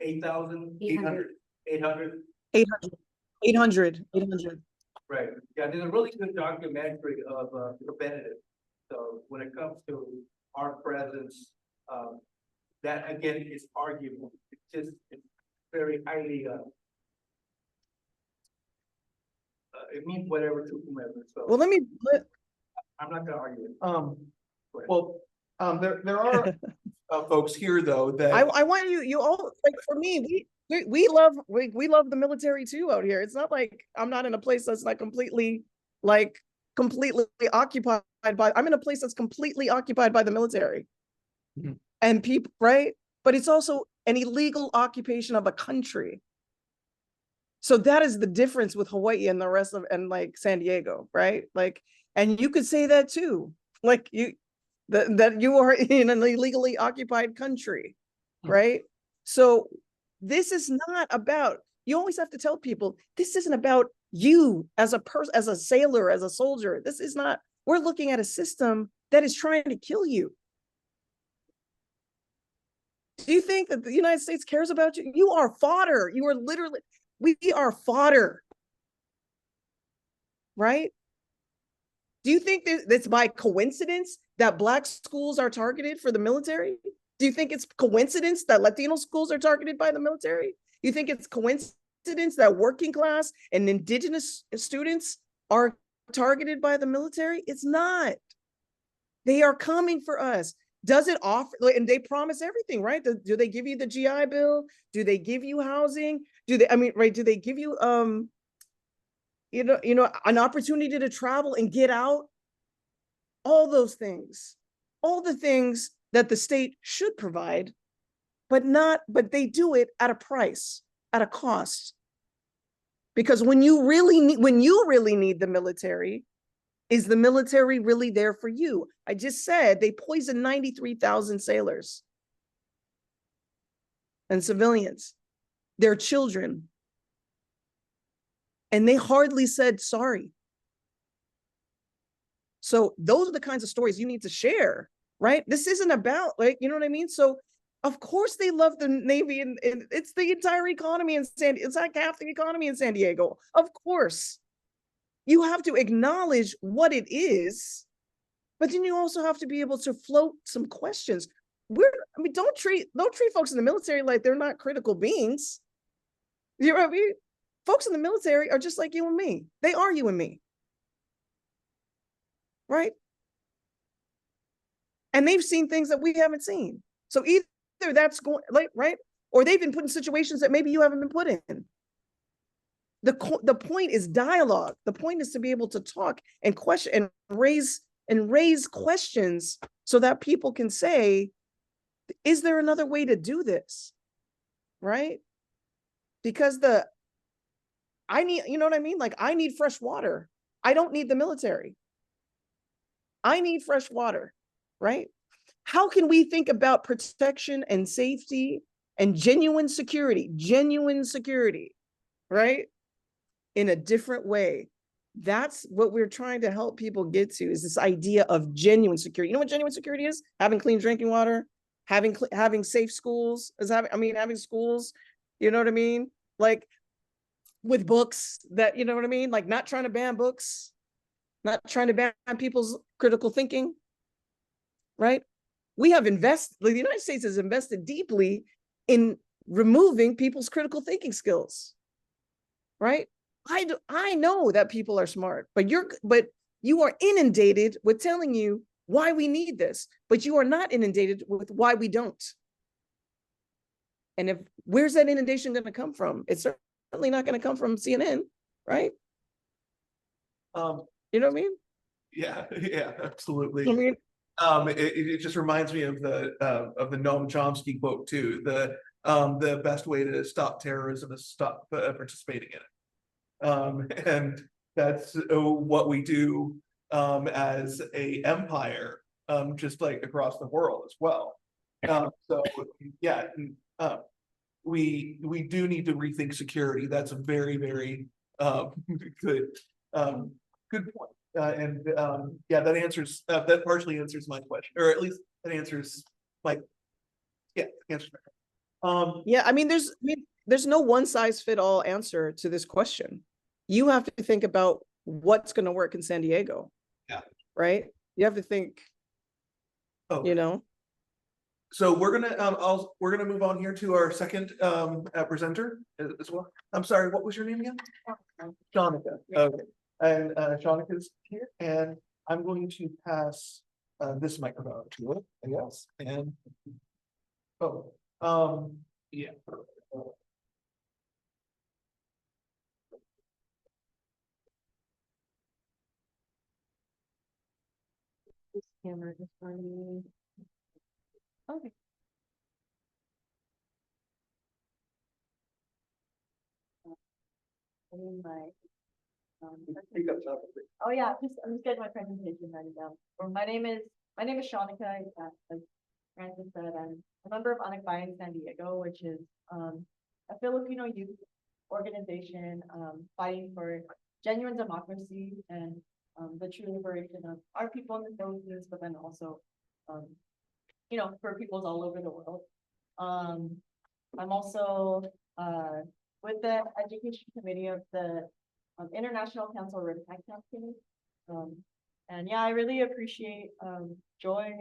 8,000? 800. 800? 800. Right. Yeah, there's a really good documentary of preventative. So when it comes to our presence, that again is arguable. It's very highly, it means whatever to whomever. So Well, I'm not gonna argue it. well, there are folks here though that I want you all, like, for me, we love the military too out here. It's not like I'm not in a place that's not completely occupied by, I'm in a place that's completely occupied by the military. Mhm. And people, right? But it's also an illegal occupation of a country. So that is the difference with Hawaii and the rest of, and like San Diego, right? Like, and you could say that too, like that you are in an illegally occupied country, right? So this is not about, you always have to tell people, this isn't about you as a person, as a sailor, as a soldier. This is not, we're looking at a system that is trying to kill you. Do you think that the United States cares about you? You are fodder. You are literally, we are fodder. Right? Do you think that it's by coincidence that Black schools are targeted for the military? Do you think it's coincidence that Latino schools are targeted by the military? You think it's coincidence that working class and indigenous students are targeted by the military? It's not. They are coming for us. Does it offer, and they promise everything, right? Do they give you the GI Bill? Do they give you housing? Do they, I mean, right, do they give you an opportunity to travel and get out? All those things, all the things that the state should provide, but they do it at a price, at a cost. Because when you really need the military, is the military really there for you? I just said they poisoned 93,000 sailors and civilians, their children, and they hardly said sorry. So those are the kinds of stories you need to share, right? This isn't about, like, you know what I mean? So of course they love the Navy, and it's the entire economy in it's like half the economy in San Diego. Of course. You have to acknowledge what it is, but then you also have to be able to float some questions. Don't treat folks in the military like they're not critical beings. You know what I mean? Folks in the military are just like you and me. They are you and me. Right? And they've seen things that we haven't seen. So either that's going, like, right? Or they've been put in situations that maybe you haven't been put in. The point is dialogue. The point is to be able to talk and question and raise questions so that people can say, is there another way to do this? Right? Because I need, you know what I mean? Like, I need fresh water. I don't need the military. I need fresh water, right? How can we think about protection and safety and genuine security, right? In a different way. That's what we're trying to help people get to, is this idea of genuine security. You know what genuine security is? Having clean drinking water, having safe schools, having schools, you know what I mean? Like with books that, you know what I mean? Like not trying to ban books, not trying to ban people's critical thinking, right? The United States has invested deeply in removing people's critical thinking skills, right? I know that people are smart, but you are inundated with telling you why we need this, but you are not inundated with why we don't. And where's that inundation going to come from? It's certainly not going to come from CNN, right? You know what I mean? Yeah, yeah, absolutely. I mean, it just reminds me of the Noam Chomsky quote too. The best way to stop terrorism is stop participating in it. And that's what we do as a empire, just like across the world as well. So yeah, we do need to rethink security. That's a very, very good point. Yeah, that partially answers my question, or at least that answers my answers my yeah, there's no one size fit all answer to this question. You have to think about what's going to work in San Diego. Yeah. Right? You have to think, you know. So we're gonna move on here to our second presenter as well. I'm sorry, what was your name again? Shanika. Okay. And Shanika's here, and I'm going to pass this microphone to her, I guess. And yeah. camera is running. Okay. Speak up loud, please. Oh yeah, I'm just getting my presentation ready now. Or my name is Shanika, as Francis said, I'm a member of Anakbayan San Diego, which is a Filipino youth organization fighting for genuine democracy and the true liberation of our people in the Philippines, but then also for peoples all over the world. I'm also with the education committee of the International Council RIMPAC campaign. And yeah, I really appreciate Joy,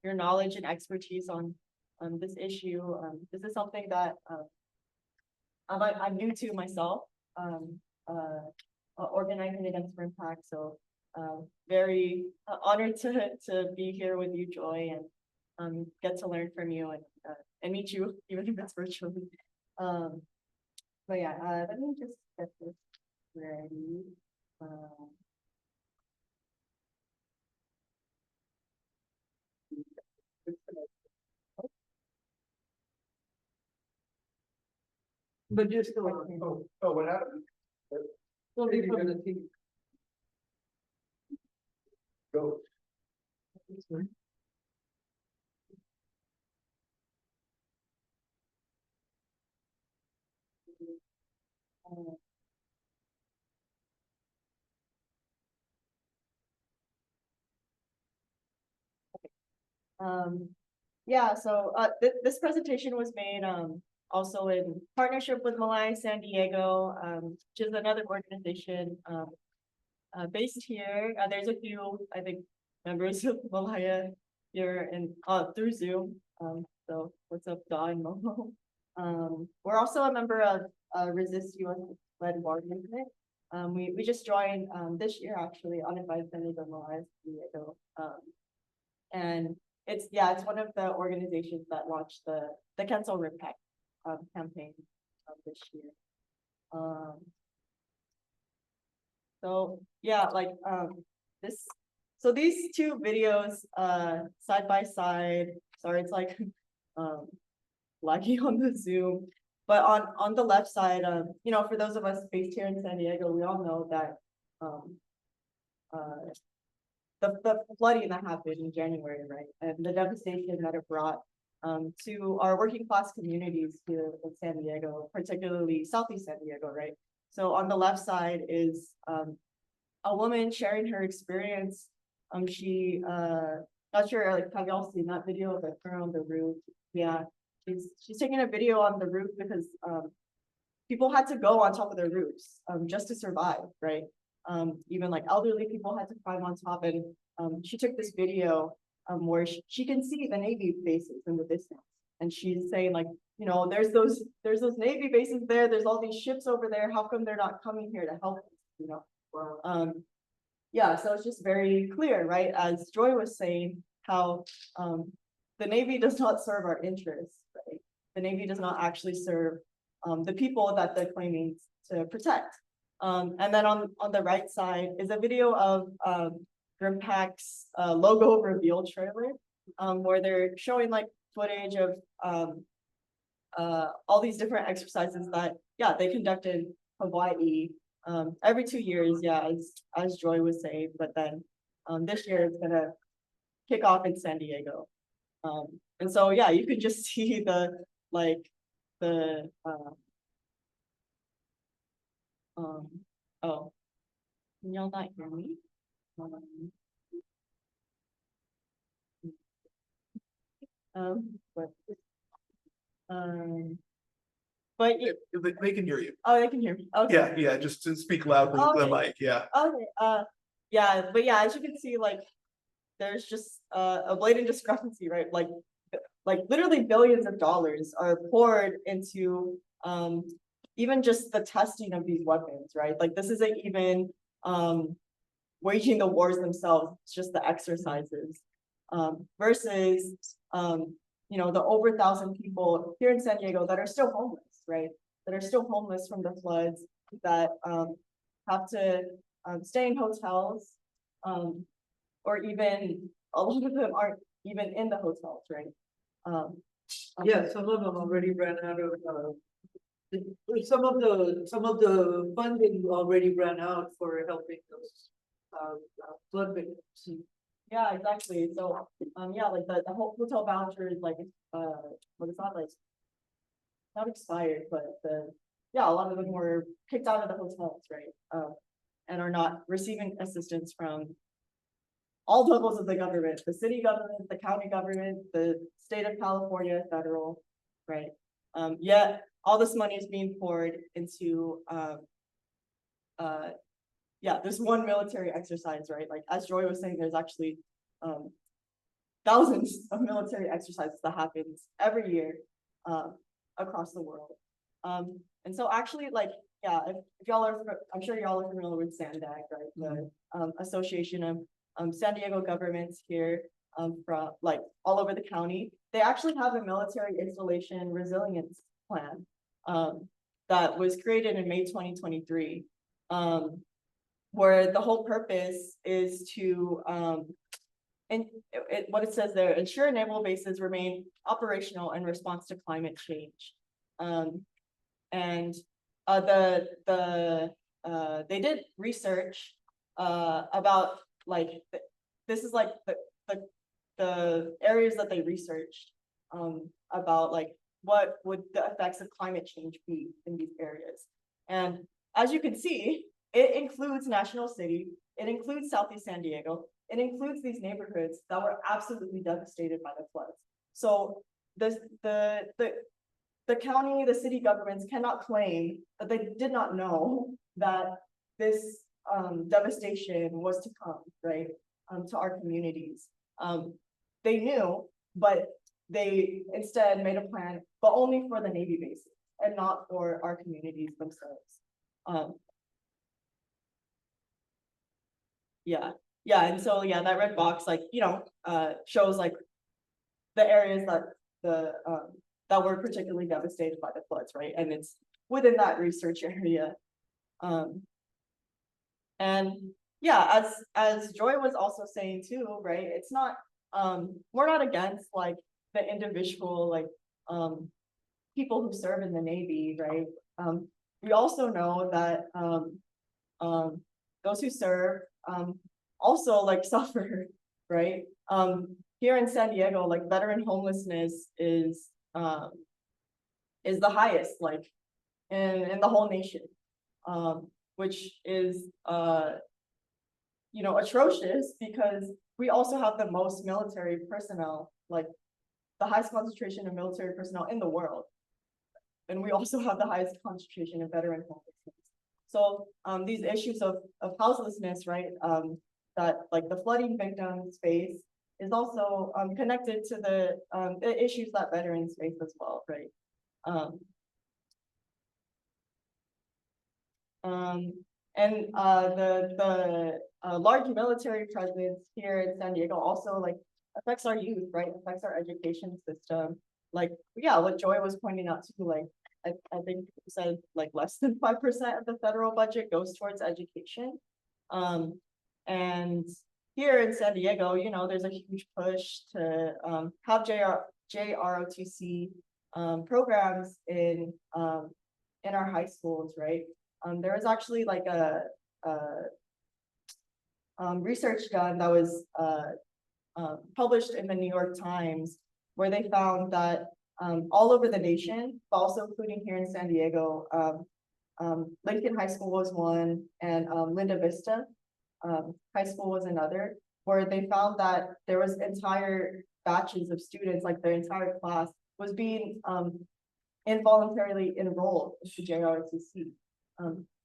your knowledge and expertise on this issue. This is something that I'm new to myself, organizing against RIMPAC. So very honored to be here with you, Joy, and get to learn from you and meet you, even if it's virtually. But yeah, let me just get this ready. But just What happened? Well, because the team. Go. Yeah, so this presentation was made also in partnership with Malaya San Diego, which is another organization based here. There's a few, I think, members of Malaya here and through Zoom. So what's up, Don, Momo? We're also a member of Resist US led war movement. We just joined this year actually on advice by Malaya San Diego. And it's one of the organizations that launched the Cancel RIMPAC campaign this year. So yeah, so these two videos side by side. Sorry, it's like laggy on the Zoom. But on the left side, for those of us based here in San Diego, we all know that the flooding that happened in January, right? And the devastation that it brought to our working class communities here in San Diego, particularly Southeast San Diego, right? So on the left side is a woman sharing her experience. She not sure, like, have y'all seen that video of her on the roof? Yeah, she's taking a video on the roof because people had to go on top of their roofs just to survive, right? Even like elderly people had to climb on top, and she took this video where she can see the Navy bases in the distance, and she's saying, like, there's those Navy bases there, there's all these ships over there, how come they're not coming here to help us, yeah, so it's just very clear, right, as Joy was saying, how the Navy does not serve our interests, right? The Navy does not actually serve the people that they're claiming to protect. And then on the right side is a video of RIMPAC's logo reveal trailer, where they're showing like footage of all these different exercises that, yeah, they conduct in Hawaii every 2 years, yeah, as Joy was saying, but then this year it's gonna kick off in San Diego. And so, yeah, you could just see oh, can y'all not hear me? But They can hear you. oh, they can hear me. Okay. Yeah, just to speak loudly to the Okay. mic, yeah. Okay. Yeah, but yeah, as you can see, like, there's just a blatant discrepancy, right? Like literally billions of dollars are poured into even just the testing of these weapons, right? Like, this isn't even waging the wars themselves, it's just the exercises. Versus the over 1,000 people here in San Diego that are still homeless, right? That are still homeless from the floods, that have to stay in hotels. or even a lot of them aren't even in the hotels, right? Yeah, some of them already ran out of, some of the funding already ran out for helping those, flood victims. Yeah, exactly. So, yeah, like the whole hotel voucher is like, what is that like? Not expired, but yeah, a lot of them were kicked out of the hotels, right? And are not receiving assistance from all levels of the government, the city government, the county government, the state of California, federal, right? Yet all this money is being poured into, yeah, this one military exercise, right? Like as Joy was saying, there's actually thousands of military exercises that happens every year across the world. And so actually, like, yeah, if y'all are, I'm sure y'all are familiar with SANDAG, right? The Association of San Diego governments here from like all over the county. They actually have a military installation resilience plan that was created in May 2023, where the whole purpose is to and what it says there, ensure naval bases remain operational in response to climate change. And they did research about like this is like the areas that they researched about like what would the effects of climate change be in these areas. And as you can see, it includes National City, it includes Southeast San Diego, it includes these neighborhoods that were absolutely devastated by the floods. So the county, the city governments cannot claim that they did not know that this devastation was to come, right, to our communities. They knew, but they instead made a plan, but only for the Navy bases and not for our communities themselves. Yeah, and so yeah, that red box, like, you know, shows like the areas that that were particularly devastated by the floods, right? And it's within that research area. And yeah, as Joy was also saying too, right? It's not, we're not against like the individual, like people who serve in the Navy, right? We also know that those who serve also like suffer, right? Here in San Diego, like veteran homelessness is the highest, like in the whole nation, which is you know, atrocious because we also have the most military personnel, like the highest concentration of military personnel in the world, and we also have the highest concentration of veteran homelessness. So these issues of houselessness, right, that like the flooding victims face is also connected to the issues that veterans face as well, right? And the large military presence here in San Diego also like affects our youth, right? Affects our education system. Like, yeah, what Joy was pointing out too, like I think you said like less than 5% of the federal budget goes towards education. And here in San Diego, you know, there's a huge push to have JROTC programs in our high schools, right? There was actually like a research done that was published in the New York Times, where they found that all over the nation, but also including here in San Diego, Lincoln High School was one, and Linda Vista High School was another, where they found that there was entire batches of students, like their entire class was being involuntarily enrolled into JROTC.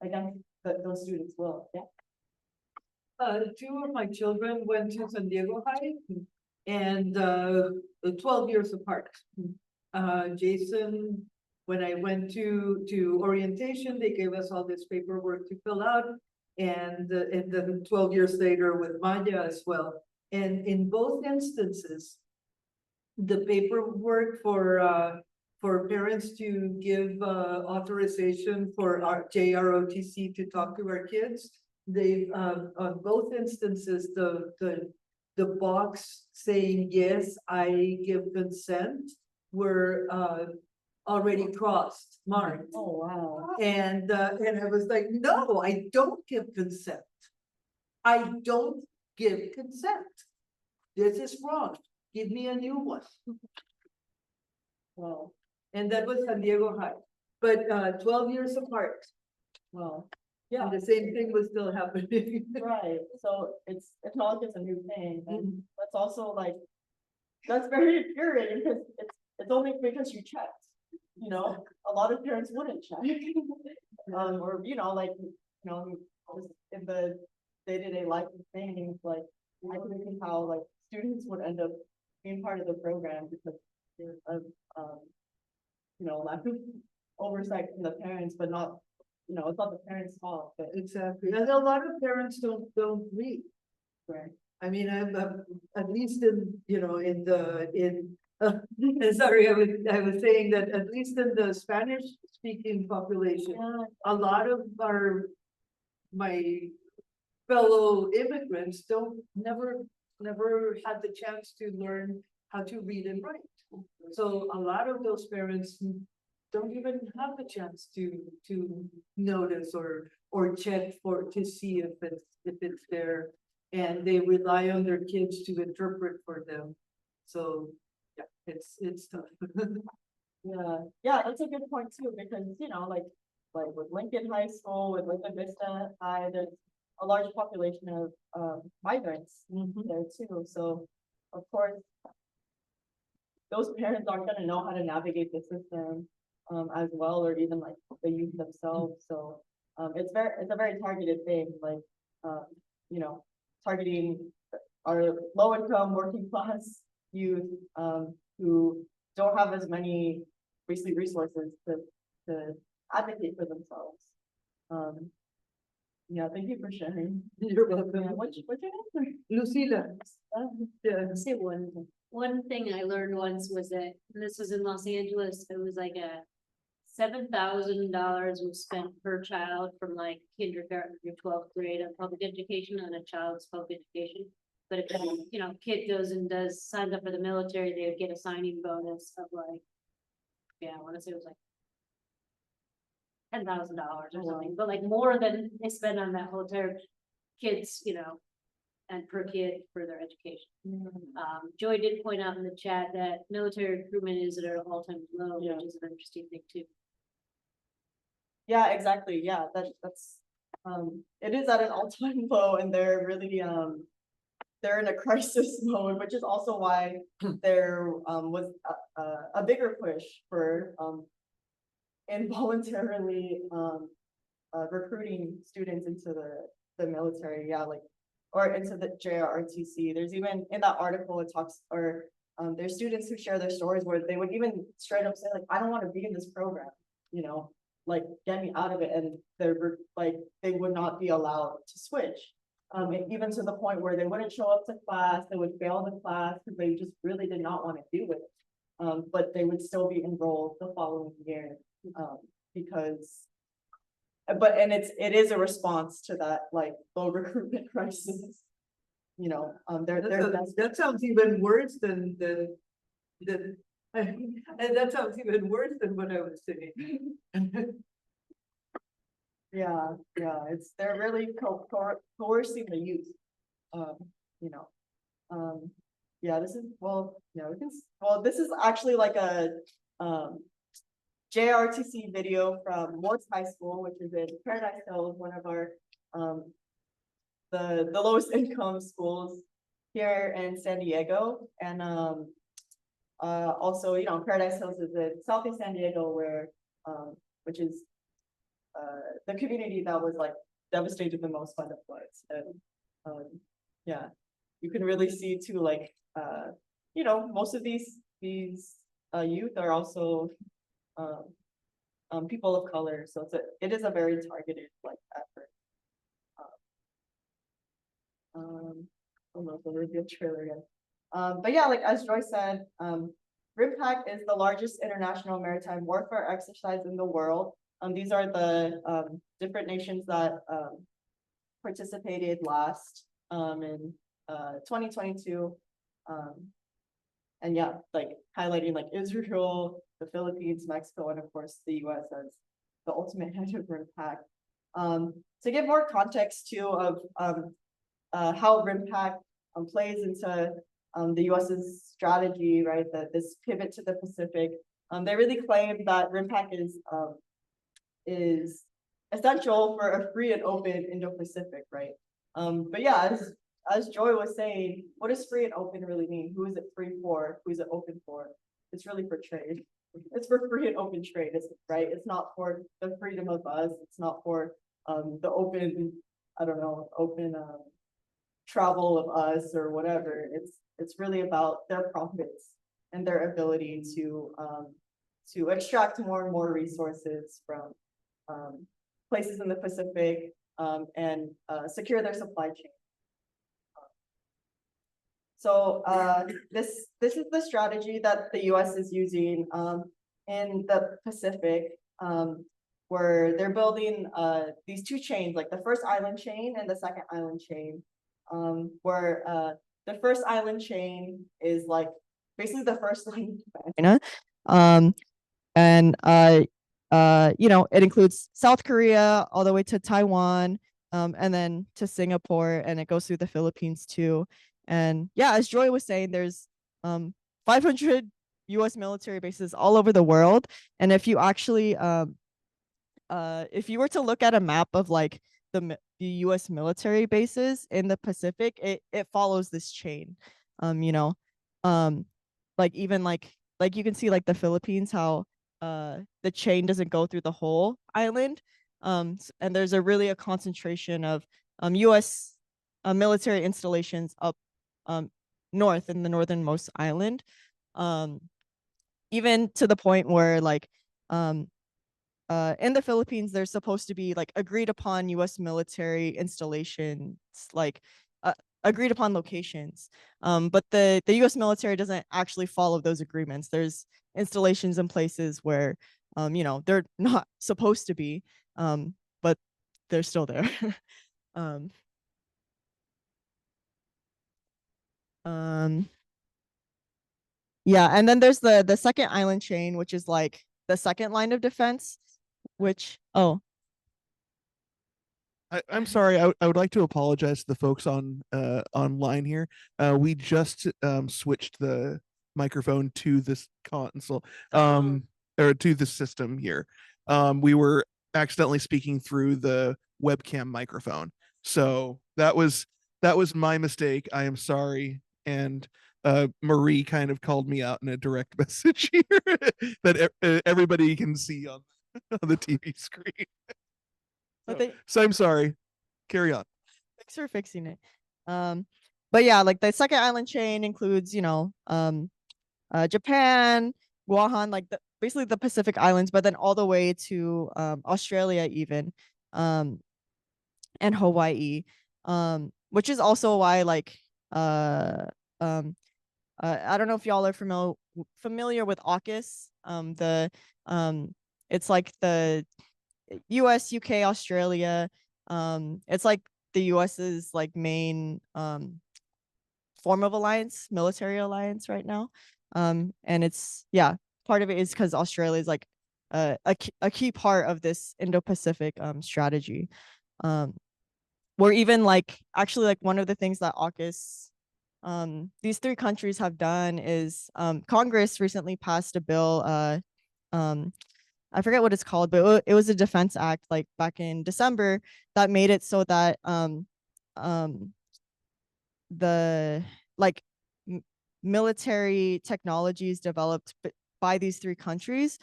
Again, those students will, yeah. Two of my children went to San Diego High and 12 years apart. Jason, when I went to orientation, they gave us all this paperwork to fill out, and then 12 years later with Maya as well. And in both instances, the paperwork for parents to give authorization for our JROTC to talk to our kids, they've on both instances, the the box saying, yes, I give consent were, already crossed, marked. Oh, wow. And I was like, no, I don't give consent. I don't give consent. This is wrong. Give me a new one. Wow. And that was San Diego High, but 12 years apart. Wow. Yeah, Yeah, the same thing was still happening. right. So it's not like it's a new thing. And Mhm. that's also like, that's very infuriating because it's only because you checked. You know, a lot of parents wouldn't check. Or, like, just in the day-to-day life of things, like, I can see how, like, students would end up being part of the program because of, lack of oversight from the parents, but not, it's not the parents' fault, but Exactly, and a lot of parents don't read. right. I mean, I'm at least sorry, I was saying that at least in the Spanish speaking population, Yeah, a lot of my fellow immigrants never had the chance to learn how to read and write. So a lot of those parents don't even have the chance to notice or check to see if it's there. And they rely on their kids to interpret for them. So, yeah, it's tough. yeah, that's a good point too, because, like with Lincoln High School, with Lincoln Vista High, there's a large population of migrants there too, so of course, those parents aren't gonna know how to navigate the system as well, or even like the youth themselves, so it's a very targeted thing, like, targeting our low-income working class youth who don't have as many resources to advocate for themselves. Yeah, thank you for sharing. You're welcome. Yeah, what's your name? Lucila. Yeah. I'll say one thing I learned once was that, and this was in Los Angeles, it was like $7,000 was spent per child from like kindergarten through 12th grade on public education on a child's public education. But if, kid goes and signs up for the military, they would get a signing bonus of like, I want to say it was like $10,000 or something, but like more than they spend on that whole entire kids, and per kid for their education. Joy did point out in the chat that military recruitment is at an all-time low, Yeah. which is an interesting thing too. Yeah, exactly. Yeah, that's it is at an all-time low, and they're really they're in a crisis mode, which is also why there was a bigger push for involuntarily recruiting students into the military. Yeah, like, or into the JROTC. There's even in that article it talks, or there's students who share their stories where they would even straight up say like, I don't want to be in this program, like get me out of it, and they're like they would not be allowed to switch. And even to the point where they wouldn't show up to class, they would fail the class because they just really did not want to do it. But they would still be enrolled the following year because. And it is a response to that like low recruitment crisis. That sounds even worse than and that sounds even worse than what I was saying. Yeah, they're really coercing the youth. Yeah, this is actually like a JRTC video from Morse High School, which is in Paradise Hills, one of our the lowest income schools here in San Diego, and also Paradise Hills is in Southeast San Diego, where which is the community that was like devastated the most by the floods, and yeah, you can really see too, like most of these youth are also people of color, so it is a very targeted like effort. I don't know if I'll review the trailer again. But yeah, like as Joy said, RIMPAC is the largest international maritime warfare exercise in the world. These are the different nations that participated last, and 2022. And yeah, like highlighting like Israel, the Philippines, Mexico, and of course the US as the ultimate head of RIMPAC. To give more context too of how RIMPAC plays into the US's strategy, right? That this pivot to the Pacific. They really claim that RIMPAC is essential for a free and open Indo-Pacific, right? But yeah, as Joy was saying, what does free and open really mean? Who is it free for? Who is it open for? It's really for trade. It's for free and open trade, right? It's not for the freedom of us. It's not for the open, I don't know, open travel of us or whatever. It's really about their profits and their ability to extract more and more resources from places in the Pacific and secure their supply chain. So this is the strategy that the US is using in the Pacific, where they're building these two chains, like the first island chain and the second island chain, where the first island chain is like basically the first line of China. You know, it includes South Korea all the way to Taiwan, and then to Singapore, and it goes through the Philippines too. And yeah, as Joy was saying, there's 500 US military bases all over the world. And if you actually if you were to look at a map of like the US military bases in the Pacific, it follows this chain. You know, like even like you can see like the Philippines, how the chain doesn't go through the whole island. And there's a concentration of US military installations up north in the northernmost island, even to the point where like in the Philippines there's supposed to be like agreed upon US military installations, like agreed upon locations, but the US military doesn't actually follow those agreements. There's installations in places where you know, they're not supposed to be, but they're still there. Yeah, and then there's the second island chain, which is like the second line of defense, which I'm sorry. I would like to apologize to the folks on online here. We just switched the microphone to this console or to the system here. We were accidentally speaking through the webcam microphone, so that was my mistake. I am sorry. And Marie kind of called me out in a direct message here that everybody can see on the TV screen. So I'm sorry. Carry on. Thanks for fixing it. But yeah, like the second island chain includes, you know, Japan, Guahan, like basically the Pacific Islands, but then all the way to Australia even, and Hawaii, which is also why like I don't know if y'all are familiar with AUKUS. It's like the US, UK, Australia. It's like the US's like main form of alliance, military alliance right now. And it's, yeah, part of it is because Australia is like a key part of this Indo-Pacific strategy. Where even like actually like one of the things that AUKUS these three countries have done is Congress recently passed a bill, I forget what it's called, but it was a defense act like back in December that made it so that the like military technologies developed by these three countries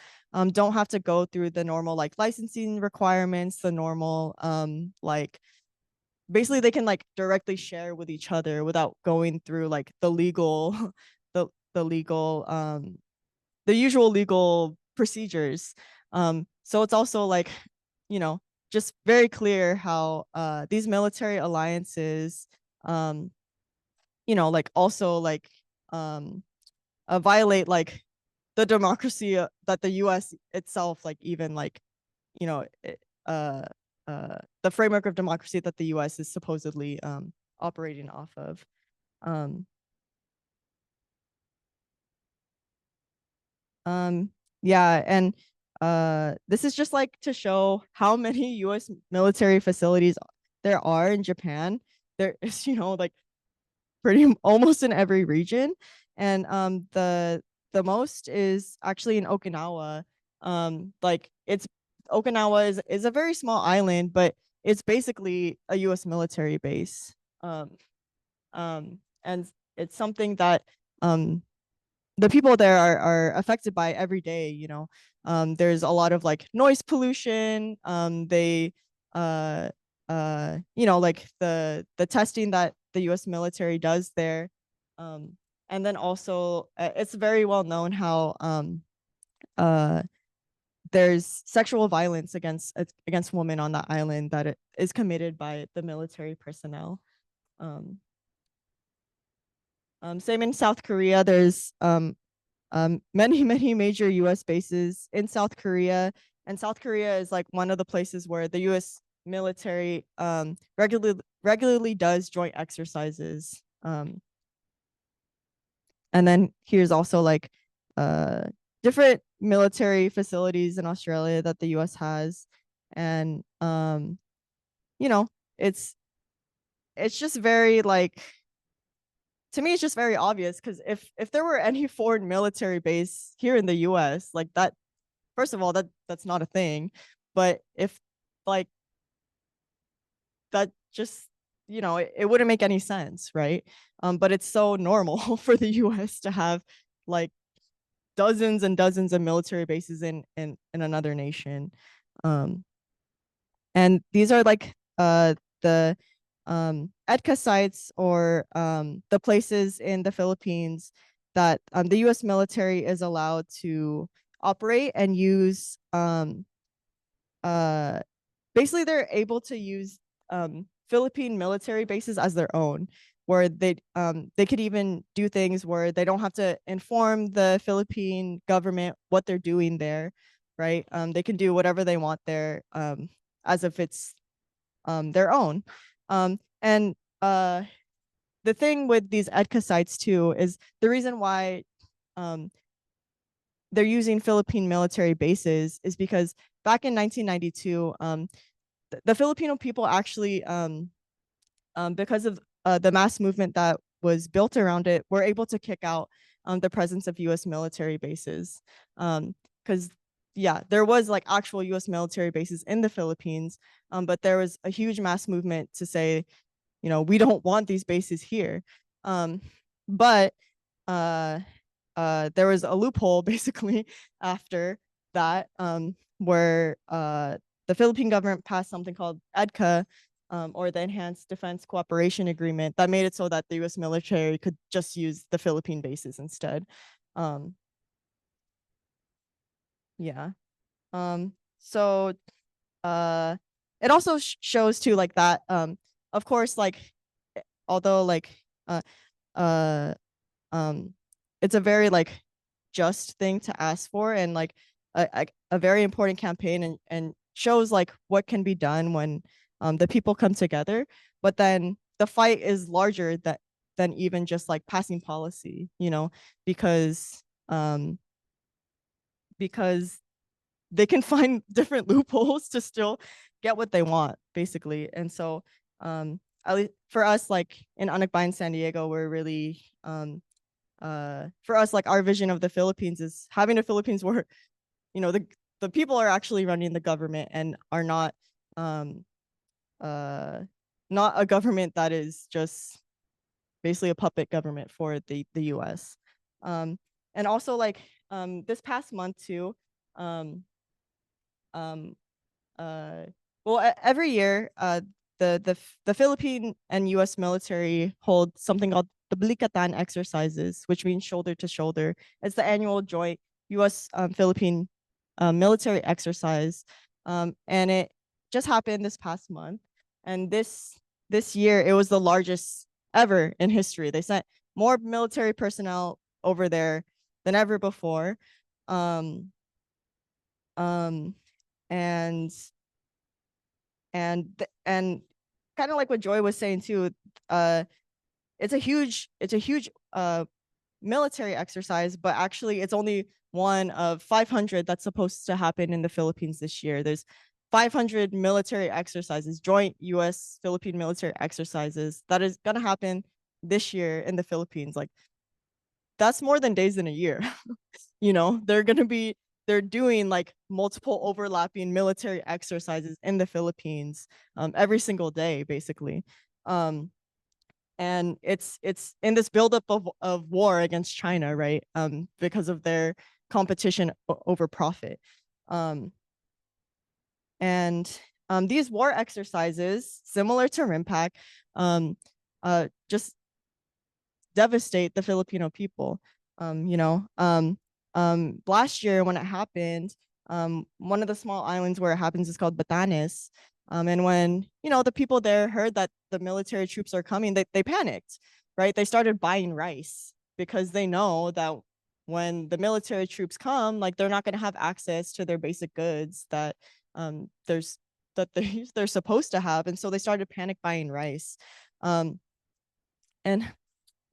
don't have to go through the normal like licensing requirements, the normal like basically they can like directly share with each other without going through like the legal the legal the usual legal procedures. So it's also like, you know, just very clear how these military alliances you know, like also like violate like the democracy that the US itself like even like, you know, the framework of democracy that the US is supposedly operating off of. Um, yeah, and this is just like to show how many US military facilities there are in Japan. There is, like pretty almost in every region. And the most is actually in Okinawa. Like it's Okinawa is a very small island, but it's basically a US military base. And it's something that the people there are affected by every day, there's a lot of like noise pollution. They like the testing that the US military does there. And then also it's very well known how uh there's sexual violence against women on that island that it is committed by the military personnel. Same in South Korea. There's many, many major US bases in South Korea. And South Korea is like one of the places where the US military regularly does joint exercises. And then here's also like different military facilities in Australia that the US has. And it's just very like, to me, it's just very obvious because if there were any foreign military base here in the US, like that, first of all, that's not a thing. But if like that just, it wouldn't make any sense, right? But it's so normal for the US to have like dozens and dozens of military bases in another nation. And these are like the EDCA sites, or the places in the Philippines that the US military is allowed to operate and use. Basically, they're able to use Philippine military bases as their own, where they could even do things where they don't have to inform the Philippine government what they're doing there, right? They can do whatever they want there, as if it's their own. And the thing with these EDCA sites too is the reason why they're using Philippine military bases is because back in 1992, the Filipino people actually, because of the mass movement that was built around it, were able to kick out the presence of US military bases. Because yeah, there was like actual US military bases in the Philippines, but there was a huge mass movement to say, we don't want these bases here. But there was a loophole basically after that, where the Philippine government passed something called EDCA, or the Enhanced Defense Cooperation Agreement, that made it so that the US military could just use the Philippine bases instead. Yeah. So it also shows too like that, of course, like although like uh it's a very like just thing to ask for, and like a very important campaign, and shows like what can be done when the people come together. But then the fight is larger than even just like passing policy, because because they can find different loopholes to still get what they want, basically. And so at least for us, like in Anakbayan, San Diego, we're really for us, like our vision of the Philippines is having a Philippines where, the people are actually running the government and are not a government that is just basically a puppet government for the US. And also like this past month too, um, every year, the Philippine and US military hold something called the Blikatan exercises, which means shoulder to shoulder. It's the annual joint US Philippine military exercise. And it just happened this past month. And this year, it was the largest ever in history. They sent more military personnel over there than ever before. Um, um, and and kind of like what Joy was saying too, it's a huge military exercise, but actually it's only one of 500 that's supposed to happen in the Philippines this year. There's 500 military exercises, joint US Philippine military exercises that is going to happen this year in the Philippines. Like, that's more than days in a year. They're doing like multiple overlapping military exercises in the Philippines every single day, basically. And it's in this buildup of war against China, right? Because of their competition over profit. These war exercises, similar to RIMPAC, just devastate the Filipino people. Last year when it happened, one of the small islands where it happens is called Batanes. And when, the people there heard that the military troops are coming, they panicked, right? They started buying rice because they know that when the military troops come, like, they're not going to have access to their basic goods that they're supposed to have. And so they started panic buying rice. And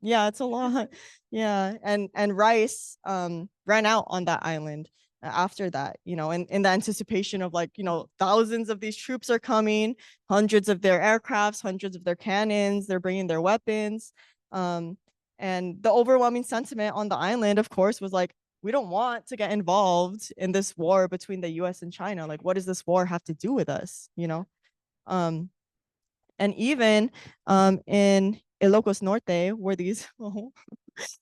yeah, it's a lot. Yeah. And rice ran out on that island after that, and in the anticipation of, like, thousands of these troops are coming, hundreds of their aircrafts, hundreds of their cannons, they're bringing their weapons. And the overwhelming sentiment on the island, of course, was like, we don't want to get involved in this war between the US and China. Like, what does this war have to do with us? And even in Ilocos Norte, where these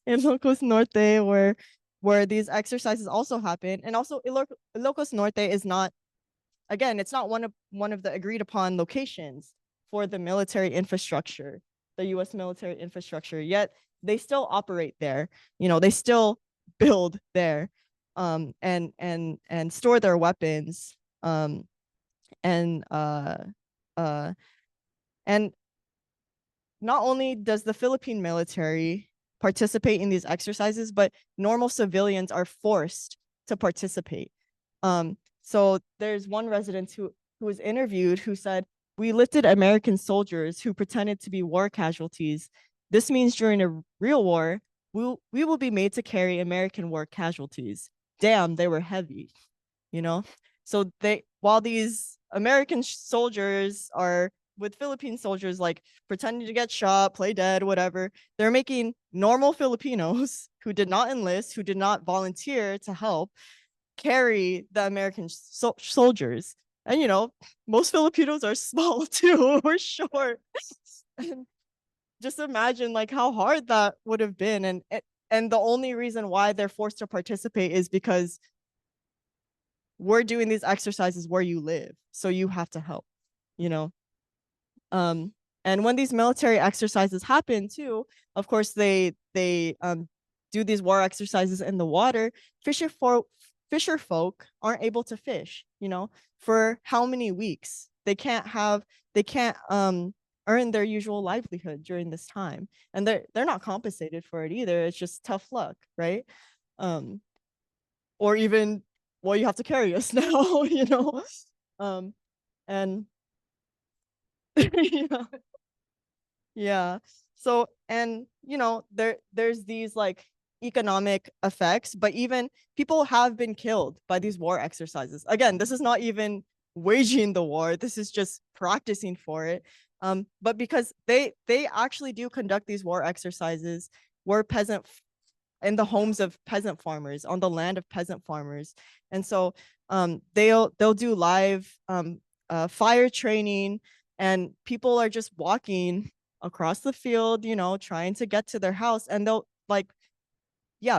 Ilocos Norte, where these exercises also happen, and also Ilocos Norte is not, again, it's not one of the agreed upon locations for the military infrastructure, the U.S. military infrastructure. Yet they still operate there. They still build there, and store their weapons, and not only does the Philippine military participate in these exercises, but normal civilians are forced to participate. So there's one resident who was interviewed who said, "We lifted American soldiers who pretended to be war casualties. This means during a real war, we will be made to carry American war casualties. Damn, they were heavy." So while these American soldiers are with Philippine soldiers, like, pretending to get shot, play dead, whatever, they're making normal Filipinos who did not enlist, who did not volunteer to help, carry the American soldiers. And, most Filipinos are small too, we're short. And just imagine, like, how hard that would have been. And the only reason why they're forced to participate is because we're doing these exercises where you live, so you have to help, And when these military exercises happen too, of course, they do these war exercises in the water. Fisher folk aren't able to fish, for how many weeks? They can't earn their usual livelihood during this time, and they're not compensated for it either. It's just tough luck, right? Or even, well, you have to carry us now, and yeah. Yeah. So, and there's these, like, economic effects, but even people have been killed by these war exercises. Again, this is not even waging the war. This is just practicing for it. But because they actually do conduct these war exercises where in the homes of peasant farmers, on the land of peasant farmers. And so they'll do live fire training, and people are just walking across the field, trying to get to their house, and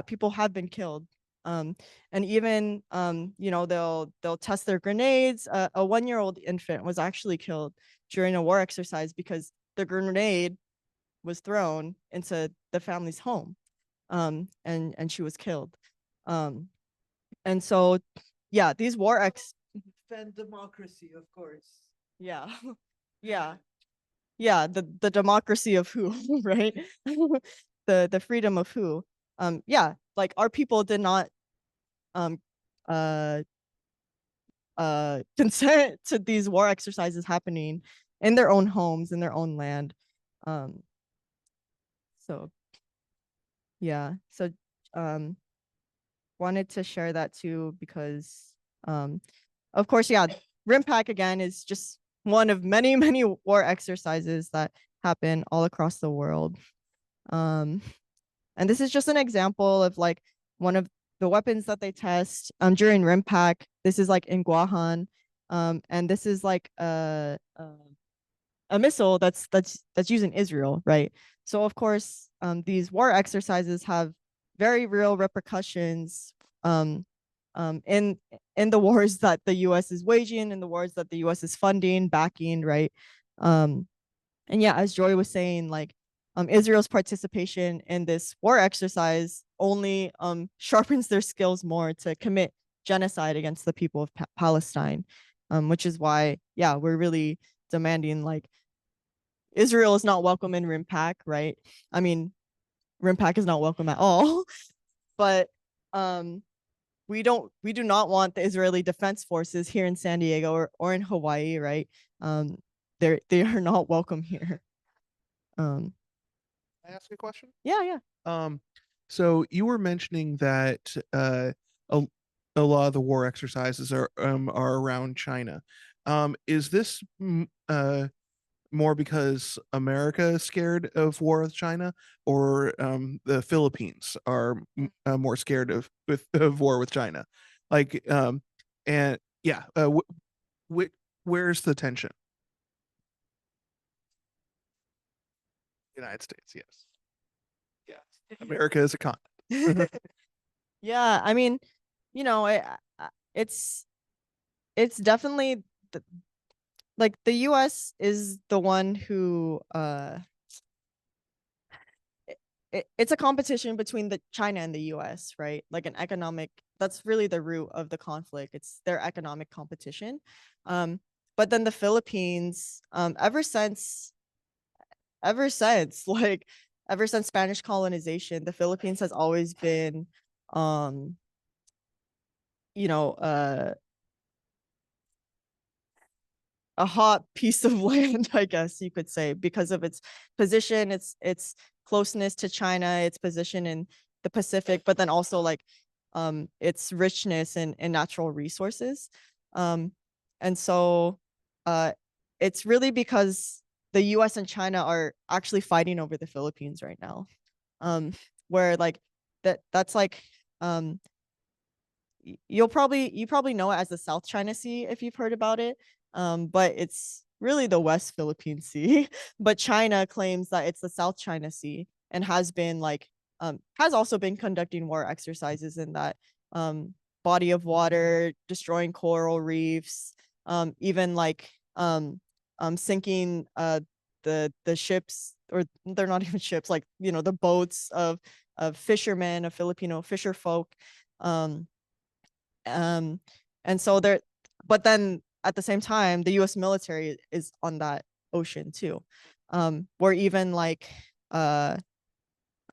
people have been killed. And even they'll test their grenades. A 1-year-old infant was actually killed during a war exercise because the grenade was thrown into the family's home, and she was killed. And so, yeah, these war Defend democracy, of course. yeah. Yeah, the democracy of who, right? The freedom of who. Yeah, like, our people did not consent to these war exercises happening in their own homes, in their own land. So yeah, so wanted to share that too because of course, yeah, RIMPAC again is just one of many, many war exercises that happen all across the world. And this is just an example of like one of the weapons that they test during RIMPAC. This is like in Guahan. And this is like a missile that's used in Israel, right? So of course, these war exercises have very real repercussions in the wars that the U.S. is waging, in the wars that the U.S. is funding, backing, right? And yeah, as Joy was saying, like Israel's participation in this war exercise only sharpens their skills more to commit genocide against the people of Palestine, which is why, yeah, we're really demanding like Israel is not welcome in RIMPAC, right? I mean, RIMPAC is not welcome at all, but we do not want the Israeli Defense Forces here in San Diego or in Hawaii, right? They are not welcome here. Can I ask a question? Yeah. So you were mentioning that a, a lot of the war exercises are around China. Is this more because America is scared of war with China, or the Philippines are more scared of war with China? Like, and yeah, where's the tension? United States, yes. Yeah, America is a continent. Yeah, I mean, you know, it's definitely like the US is the one who it's a competition between the China and the US, right? Like an economic, that's really the root of the conflict. It's their economic competition. But then the Philippines, ever since like ever since Spanish colonization, the Philippines has always been you know, a hot piece of land, I guess you could say, because of its position, its closeness to China, its position in the Pacific, but then also like its richness in natural resources. And so it's really because the US and China are actually fighting over the Philippines right now. Where like that's like you probably know it as the South China Sea if you've heard about it. But it's really the West Philippine Sea. But China claims that it's the South China Sea and has been like has also been conducting war exercises in that body of water, destroying coral reefs, even like sinking the ships, or they're not even ships, like you know, the boats of fishermen, of Filipino fisher folk. And so there, but then at the same time, the U.S. military is on that ocean too, where even like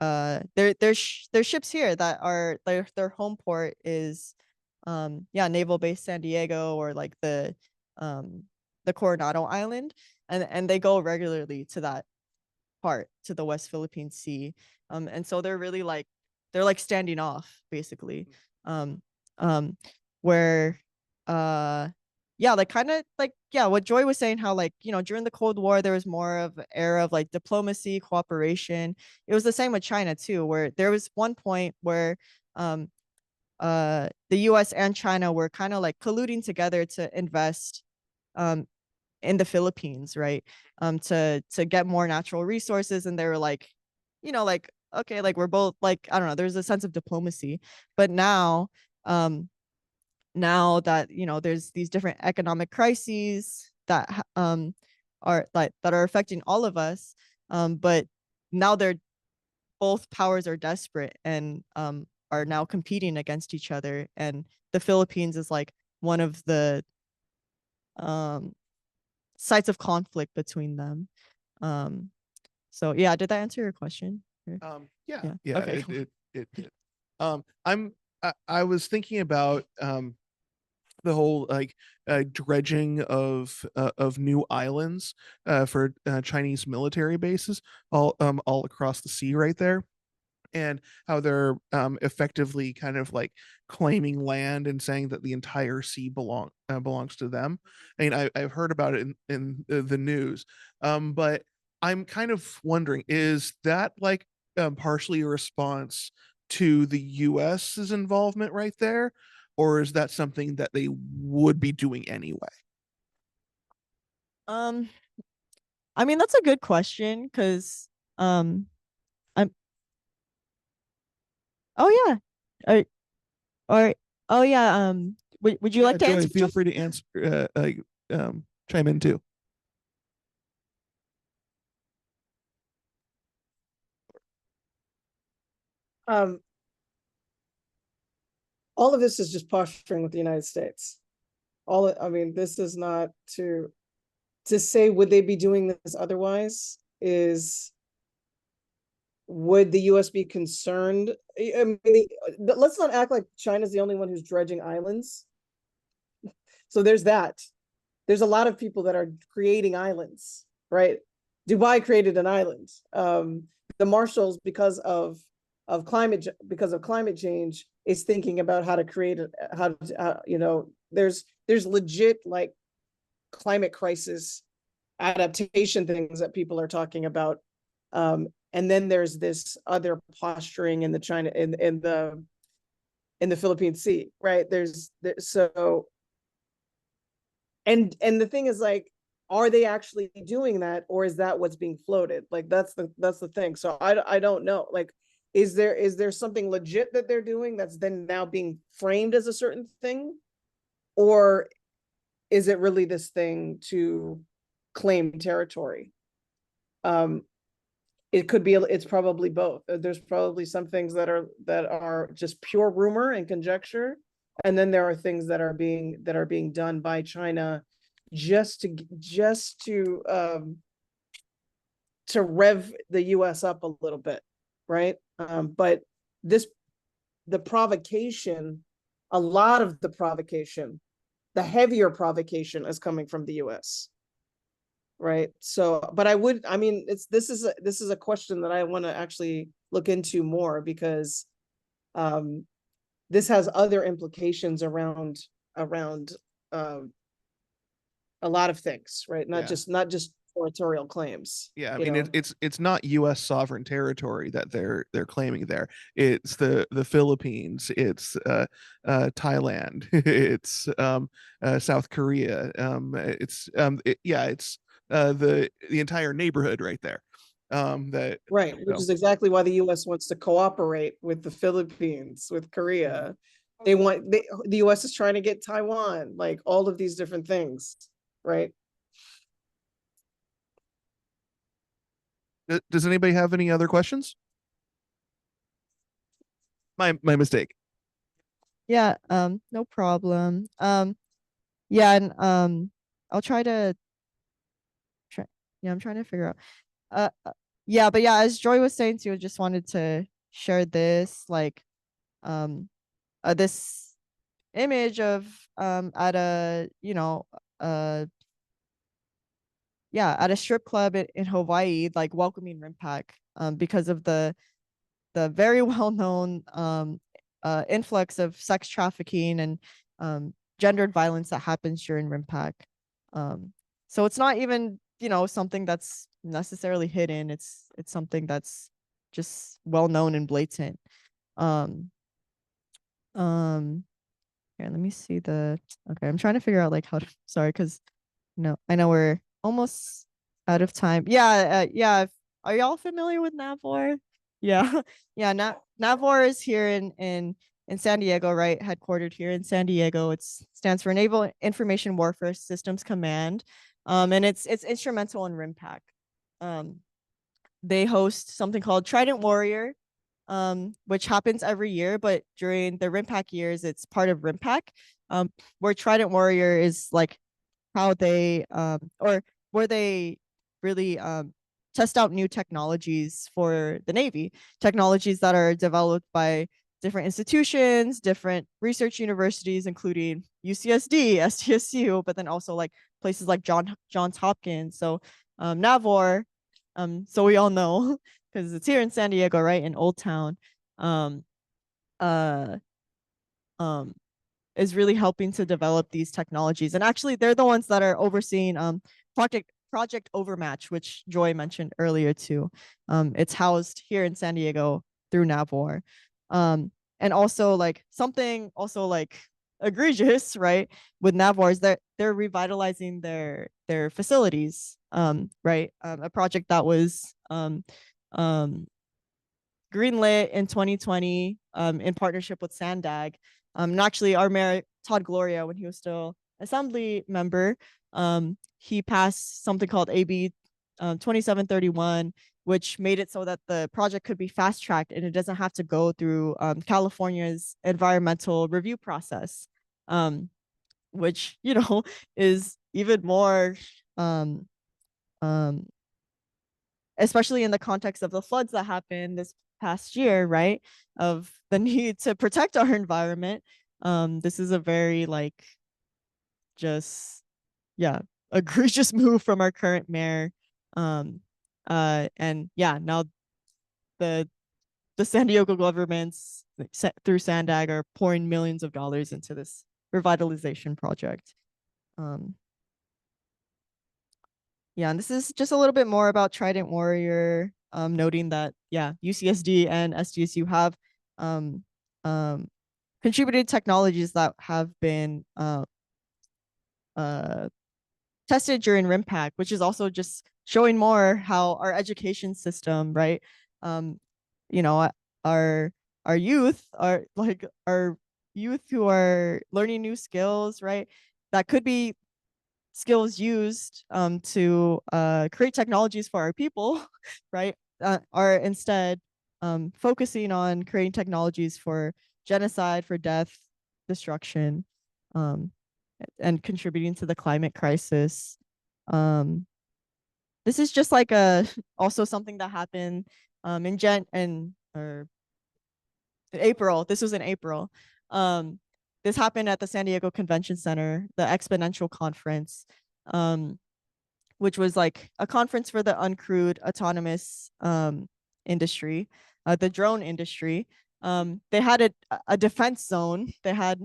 there's ships here that are their home port is yeah, Naval Base San Diego, or like the Coronado Island, and they go regularly to that part, to the West Philippine Sea. And so they're really like they're like standing off basically. Where yeah, like kind of like, yeah, what Joy was saying, how like, you know, during the Cold War there was more of an era of like diplomacy, cooperation. It was the same with China too, where there was one point where the US and China were kind of like colluding together to invest in the Philippines, right? To get more natural resources. And they were like, you know, like, okay, like we're both like, I don't know, there's a sense of diplomacy. But now now that, you know, there's these different economic crises that are like that are affecting all of us, but now they're both powers are desperate and are now competing against each other, and the Philippines is like one of the sites of conflict between them. So yeah, did that answer your question? Yeah, Okay, it did. I was thinking about the whole like dredging of new islands for Chinese military bases all across the sea right there, and how they're effectively kind of like claiming land and saying that the entire sea belongs to them. I mean, I've heard about it in the news, but I'm kind of wondering, is that like partially a response to the US's involvement right there, or is that something that they would be doing anyway? Um, I mean, that's a good question because I'm oh yeah. Or or oh yeah, would you like to Joy, answer? feel Joy? free to answer, chime in too. Um, all of this is just posturing with the United States. I mean, this is not to say would they be doing this otherwise, is would the US be concerned? I mean, let's not act like China's the only one who's dredging islands. So there's that. There's a lot of people that are creating islands, right? Dubai created an island. The Marshalls, because of climate change, is thinking about how to create how to, you know, there's legit like climate crisis adaptation things that people are talking about. And then there's this other posturing in the China in the Philippine Sea, right? So and the thing is, like, are they actually doing that, or is that what's being floated? Like that's the thing. So I don't know. Like, is there something legit that they're doing that's then now being framed as a certain thing, or is it really this thing to claim territory? It could be, it's probably both. There's probably some things that are just pure rumor and conjecture, and then there are things that are being done by China just to rev the US up a little bit, right? But the provocation, a lot of the provocation, the heavier provocation is coming from the US. Right. So, but I mean, this is a question that I want to actually look into more, because this has other implications around a lot of things, right? Not just territorial claims. Yeah, I mean it's not U.S. sovereign territory that they're claiming there. It's the Philippines, it's Thailand, it's South Korea, it's the entire neighborhood right there. That Right, which is exactly why the US wants to cooperate with the Philippines, with Korea. The US is trying to get Taiwan, like all of these different things, right? Does anybody have any other questions? My mistake. Yeah, no problem. Yeah, and I'll try to I'm trying to figure out. Yeah, but yeah, as Joy was saying too, I just wanted to share this, like, this image of at a at a strip club in Hawaii, like welcoming RIMPAC, because of the very well known influx of sex trafficking and gendered violence that happens during RIMPAC. So it's not even something that's necessarily hidden. It's something that's just well known and blatant. Here, let me see okay, I'm trying to figure out like how to, sorry, because I know we're almost out of time. Yeah, yeah. Are y'all familiar with NAVOR? Yeah, yeah. NAVOR is here in San Diego, right? Headquartered here in San Diego. It stands for Naval Information Warfare Systems Command, and it's instrumental in RIMPAC. They host something called Trident Warrior, which happens every year, but during the RIMPAC years, it's part of RIMPAC, where Trident Warrior is like how they or where they really test out new technologies for the Navy, technologies that are developed by different institutions, different research universities, including UCSD, SDSU, but then also like places like Johns Hopkins. So NAVOR, so we all know because it's here in San Diego, right, in Old Town, is really helping to develop these technologies. And actually, they're the ones that are overseeing Project Overmatch, which Joy mentioned earlier too. It's housed here in San Diego through NAVOR. And also like something also like egregious, right, with NAVOR is that they're revitalizing their facilities, right? A project that was greenlit in 2020 in partnership with Sandag. And actually our mayor, Todd Gloria, when he was still assembly member, he passed something called AB 2731, which made it so that the project could be fast tracked and it doesn't have to go through California's environmental review process, which, you know, is even more, especially in the context of the floods that happened this past year, right? Of the need to protect our environment. This is a very like, just, yeah, egregious move from our current mayor. And yeah, now the San Diego governments through Sandag are pouring millions of dollars into this revitalization project. Yeah, and this is just a little bit more about Trident Warrior, noting that, yeah, UCSD and SDSU have contributed technologies that have been tested during RIMPAC, which is also just showing more how our education system, right? You know, our youth are like our youth who are learning new skills, right? That could be skills used to create technologies for our people, right? Are instead focusing on creating technologies for genocide, for death, destruction, and contributing to the climate crisis. This is just like also something that happened in April. This was in April. This happened at the San Diego Convention Center, the Exponential Conference, which was like a conference for the uncrewed autonomous industry, the drone industry. They had a defense zone. They had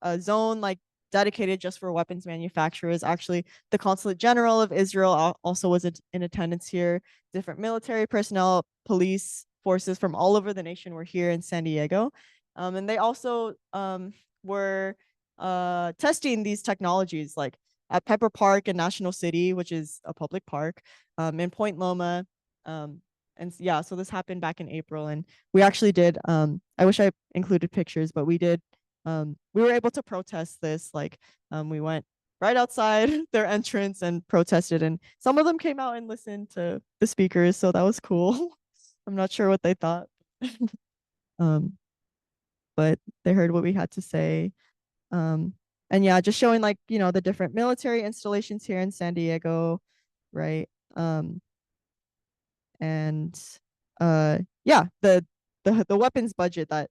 a zone like dedicated just for weapons manufacturers. Actually, the Consulate General of Israel also was in attendance here. Different military personnel, police forces from all over the nation were here in San Diego. And they also were testing these technologies like at Pepper Park in National City, which is a public park, in Point Loma. And yeah, so this happened back in April, and we actually did, I wish I included pictures, but we did, we were able to protest this. Like we went right outside their entrance and protested, and some of them came out and listened to the speakers. So that was cool. I'm not sure what they thought. But they heard what we had to say. And yeah, just showing like, you know, the different military installations here in San Diego, right? And yeah, the weapons budget that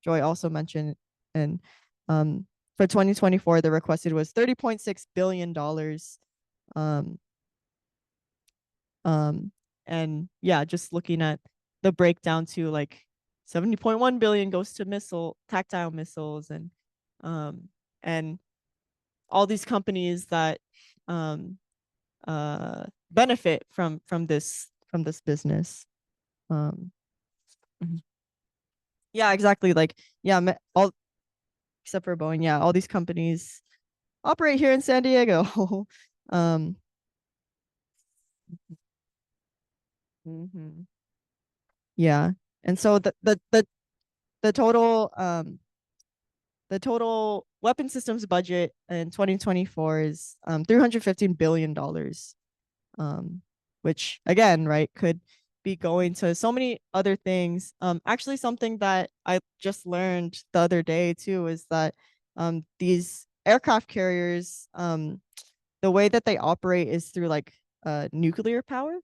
Joy also mentioned, and for 2024, the requested was $30.6 billion. And yeah, just looking at the breakdown to like 70.1 billion goes to tactile missiles, and all these companies that benefit from this business. Yeah, exactly. Like, yeah, all except for Boeing. Yeah, all these companies operate here in San Diego. Yeah, and so the total weapon systems budget in 2024 is $315 billion, which again, right, could be going to so many other things. Actually, something that I just learned the other day too is that these aircraft carriers, the way that they operate is through like nuclear power,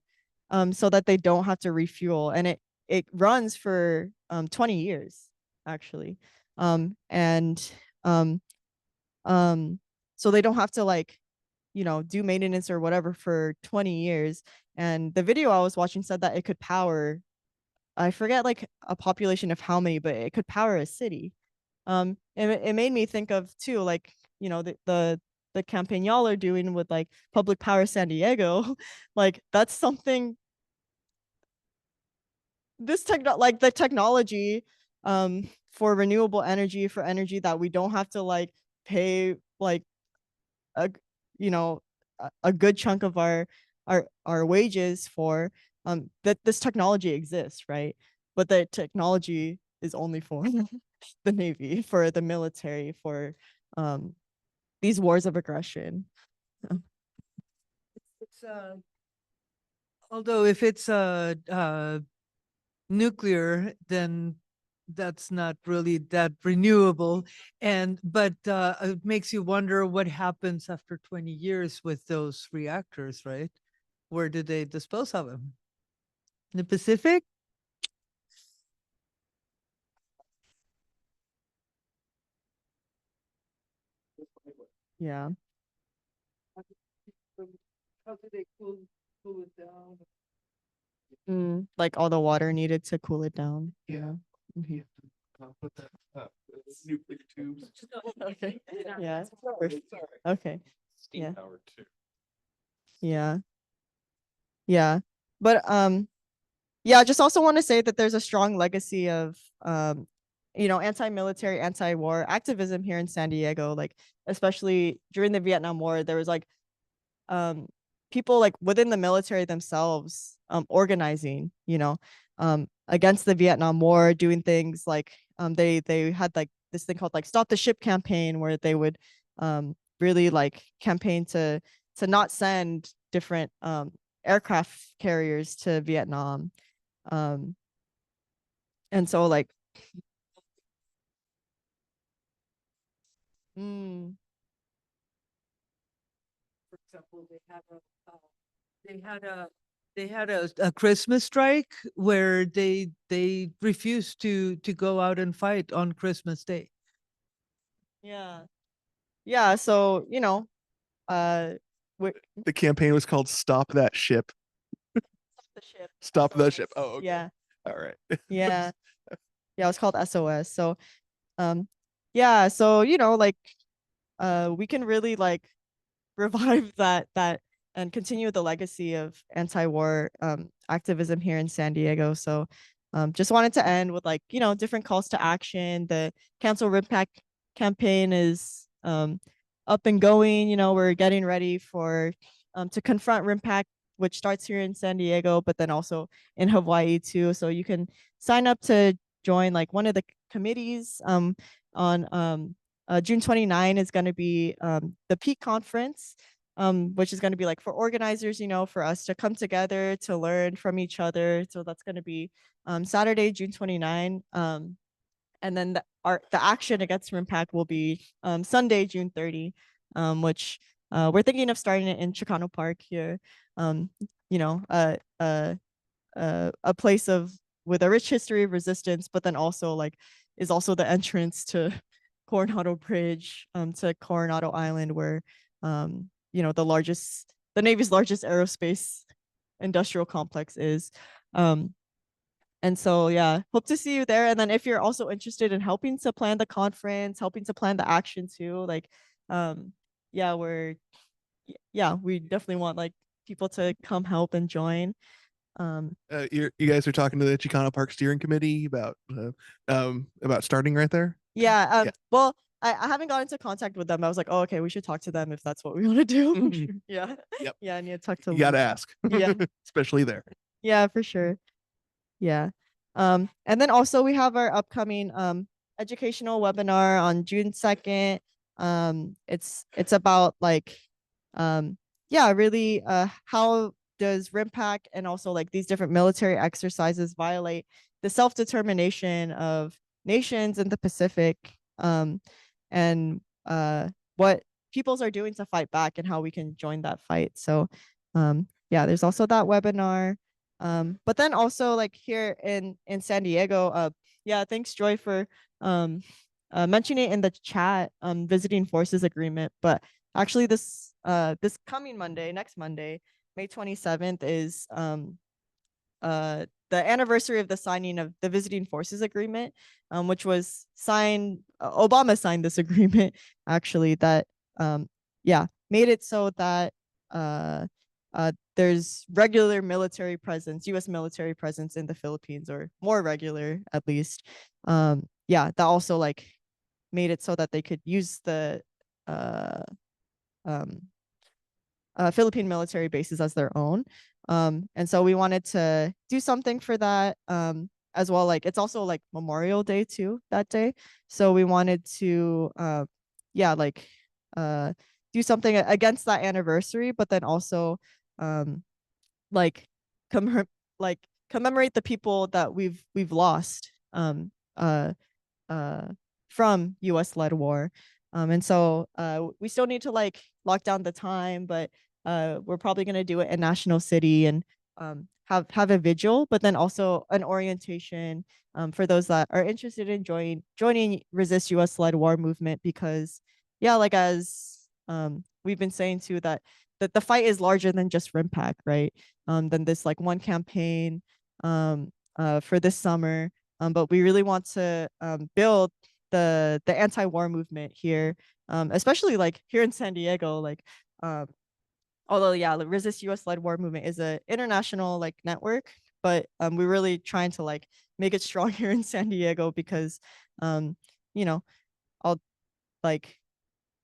so that they don't have to refuel, and it runs for 20 years. actually. And so they don't have to like, you know, do maintenance or whatever for 20 years. And the video I was watching said that it could power, I forget like a population of how many, but it could power a city. And it made me think of too, like, you know, the campaign y'all are doing with like Public Power San Diego. Like that's something, like the technology for renewable energy, for energy that we don't have to like pay like a, you know, a good chunk of our wages for, that this technology exists, right? But the technology is only for the Navy, for the military, for these wars of aggression. It's although if it's nuclear, then that's not really that renewable. But it makes you wonder what happens after 20 years with those reactors, right? Where do they dispose of them? In the Pacific? Yeah. How do they cool it down? Like all the water needed to cool it down. Yeah. Mhm. Yeah. Put that nuclear tubes. Okay. Yeah. Okay. Yeah. Steam powered too. Yeah. Yeah. But yeah, I just also want to say that there's a strong legacy of you know, anti-military, anti-war activism here in San Diego, like especially during the Vietnam War. There was like people like within the military themselves organizing, you know, against the Vietnam War, doing things like they had like this thing called like Stop the Ship campaign, where they would really like campaign to not send different aircraft carriers to Vietnam. Um, and so like mm, For example, they had a Christmas strike where they refused to go out and fight on Christmas Day. yeah. Yeah, so you know, we The campaign was called "Stop That Ship." Stop the Ship. Stop that SOS. ship. Oh, okay. Yeah. All right. Yeah. Yeah, it's called SOS. So yeah, so you know, like we can really like revive that and continue the legacy of anti-war activism here in San Diego. So just wanted to end with like, you know, different calls to action. The Cancel RIMPAC campaign is up and going. You know, we're getting ready for to confront RIMPAC, which starts here in San Diego, but then also in Hawaii too. So you can sign up to join like one of the committees on June 29 is going to be the Peak Conference, which is going to be like for organizers, you know, for us to come together to learn from each other. So that's going to be Saturday, June 29. And then the action against RIMPAC will be Sunday, June 30, which we're thinking of starting it in Chicano Park here. You know, a place of with a rich history of resistance, but then also like is also the entrance to Coronado Bridge, to Coronado Island, where you know, the Navy's largest aerospace industrial complex is. And so yeah, hope to see you there. And then if you're also interested in helping to plan the conference, helping to plan the action too, like yeah, we definitely want like people to come help and join. You guys are talking to the Chicano Park Steering Committee about starting right there. Yeah. Yeah. Well, I haven't got into contact with them. I was like, oh, okay, we should talk to them if that's what we want to do. Mhm. Yeah. Yep. Yeah, I need to talk to You gotta Lisa. ask. Yeah. Especially there. Yeah, for sure. Yeah. And then also we have our upcoming educational webinar on June 2nd. It's about like yeah, really how does RIMPAC and also like these different military exercises violate the self-determination of nations in the Pacific, and what peoples are doing to fight back and how we can join that fight. So yeah, there's also that webinar. But then also like here in San Diego, yeah, thanks Joy for mentioning it in the chat, visiting forces agreement, but actually this coming Monday, next Monday, May 27th is the anniversary of the signing of the visiting forces agreement, which was signed, Obama signed this agreement actually, that made it so that there's regular military presence, US military presence in the Philippines, or more regular at least. That also like made it so that they could use the Philippine military bases as their own. And so we wanted to do something for that as well. Like it's also like Memorial Day too that day. So we wanted to do something against that anniversary, but then also like commemorate the people that we've lost from US-led war. And so we still need to like lock down the time, but we're probably going to do it in National City and have a vigil, but then also an orientation for those that are interested in joining Resist US-led war movement, because like as we've been saying too, that the fight is larger than just RIMPAC, right? Than this like one campaign for this summer. But we really want to build the anti-war movement here, especially like here in San Diego, like although the Resist US-led war movement is an international like network, but we're really trying to like make it strong here in San Diego, because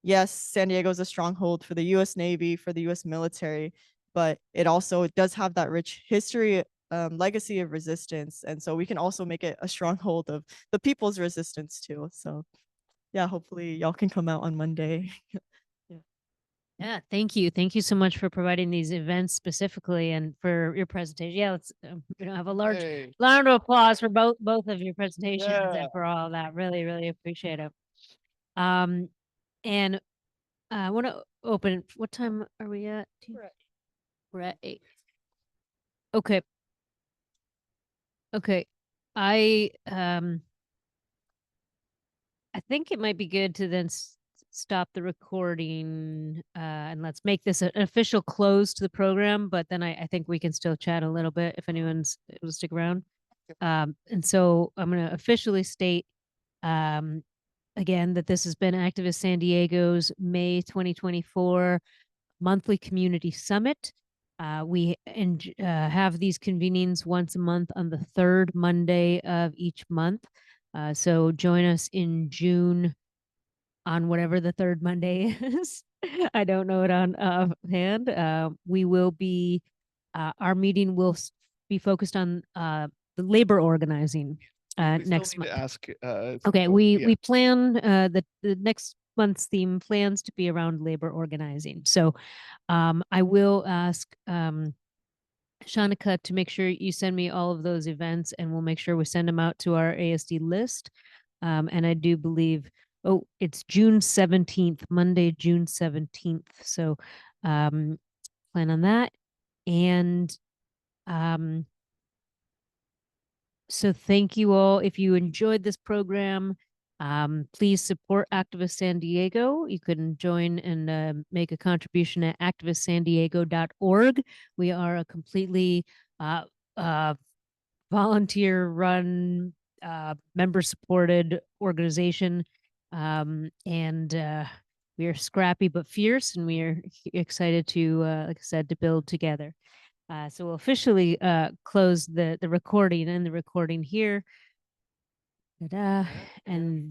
yes, San Diego is a stronghold for the US Navy, for the US military, but it also does have that rich history, legacy of resistance. And so we can also make it a stronghold of the people's resistance too. So yeah, hopefully y'all can come out on Monday. Yeah, thank you. Thank you so much for providing these events specifically and for your presentation. Yeah, let's have a large round of applause for both of your presentations and for all of that. Really, really appreciate it. And I want to open. What time are we at? We're at 8. Okay. Okay. I think it might be good to then stop the recording and let's make this an official close to the program. But then I think we can still chat a little bit if anyone's will stick around. And so I'm going to officially state again that this has been Activist San Diego's May 2024 monthly community summit. We have these convenings once a month on the third Monday of each month. So join us in June on whatever the third Monday is. I don't know it on hand. We will be, our meeting will be focused on the labor organizing next month. Okay, we plan the next month's theme plans to be around labor organizing. So I will ask Shanika to make sure you send me all of those events, and we'll make sure we send them out to our ASD list. And I do believe, it's June 17th, Monday, June 17th. So plan on that. And so thank you all. If you enjoyed this program, please support Activist San Diego. You can join and make a contribution at activistsandiego.org. We are a completely volunteer-run, member-supported organization, and we are scrappy but fierce, and we are excited to, like I said, to build together. So we'll officially close the recording and the recording here. And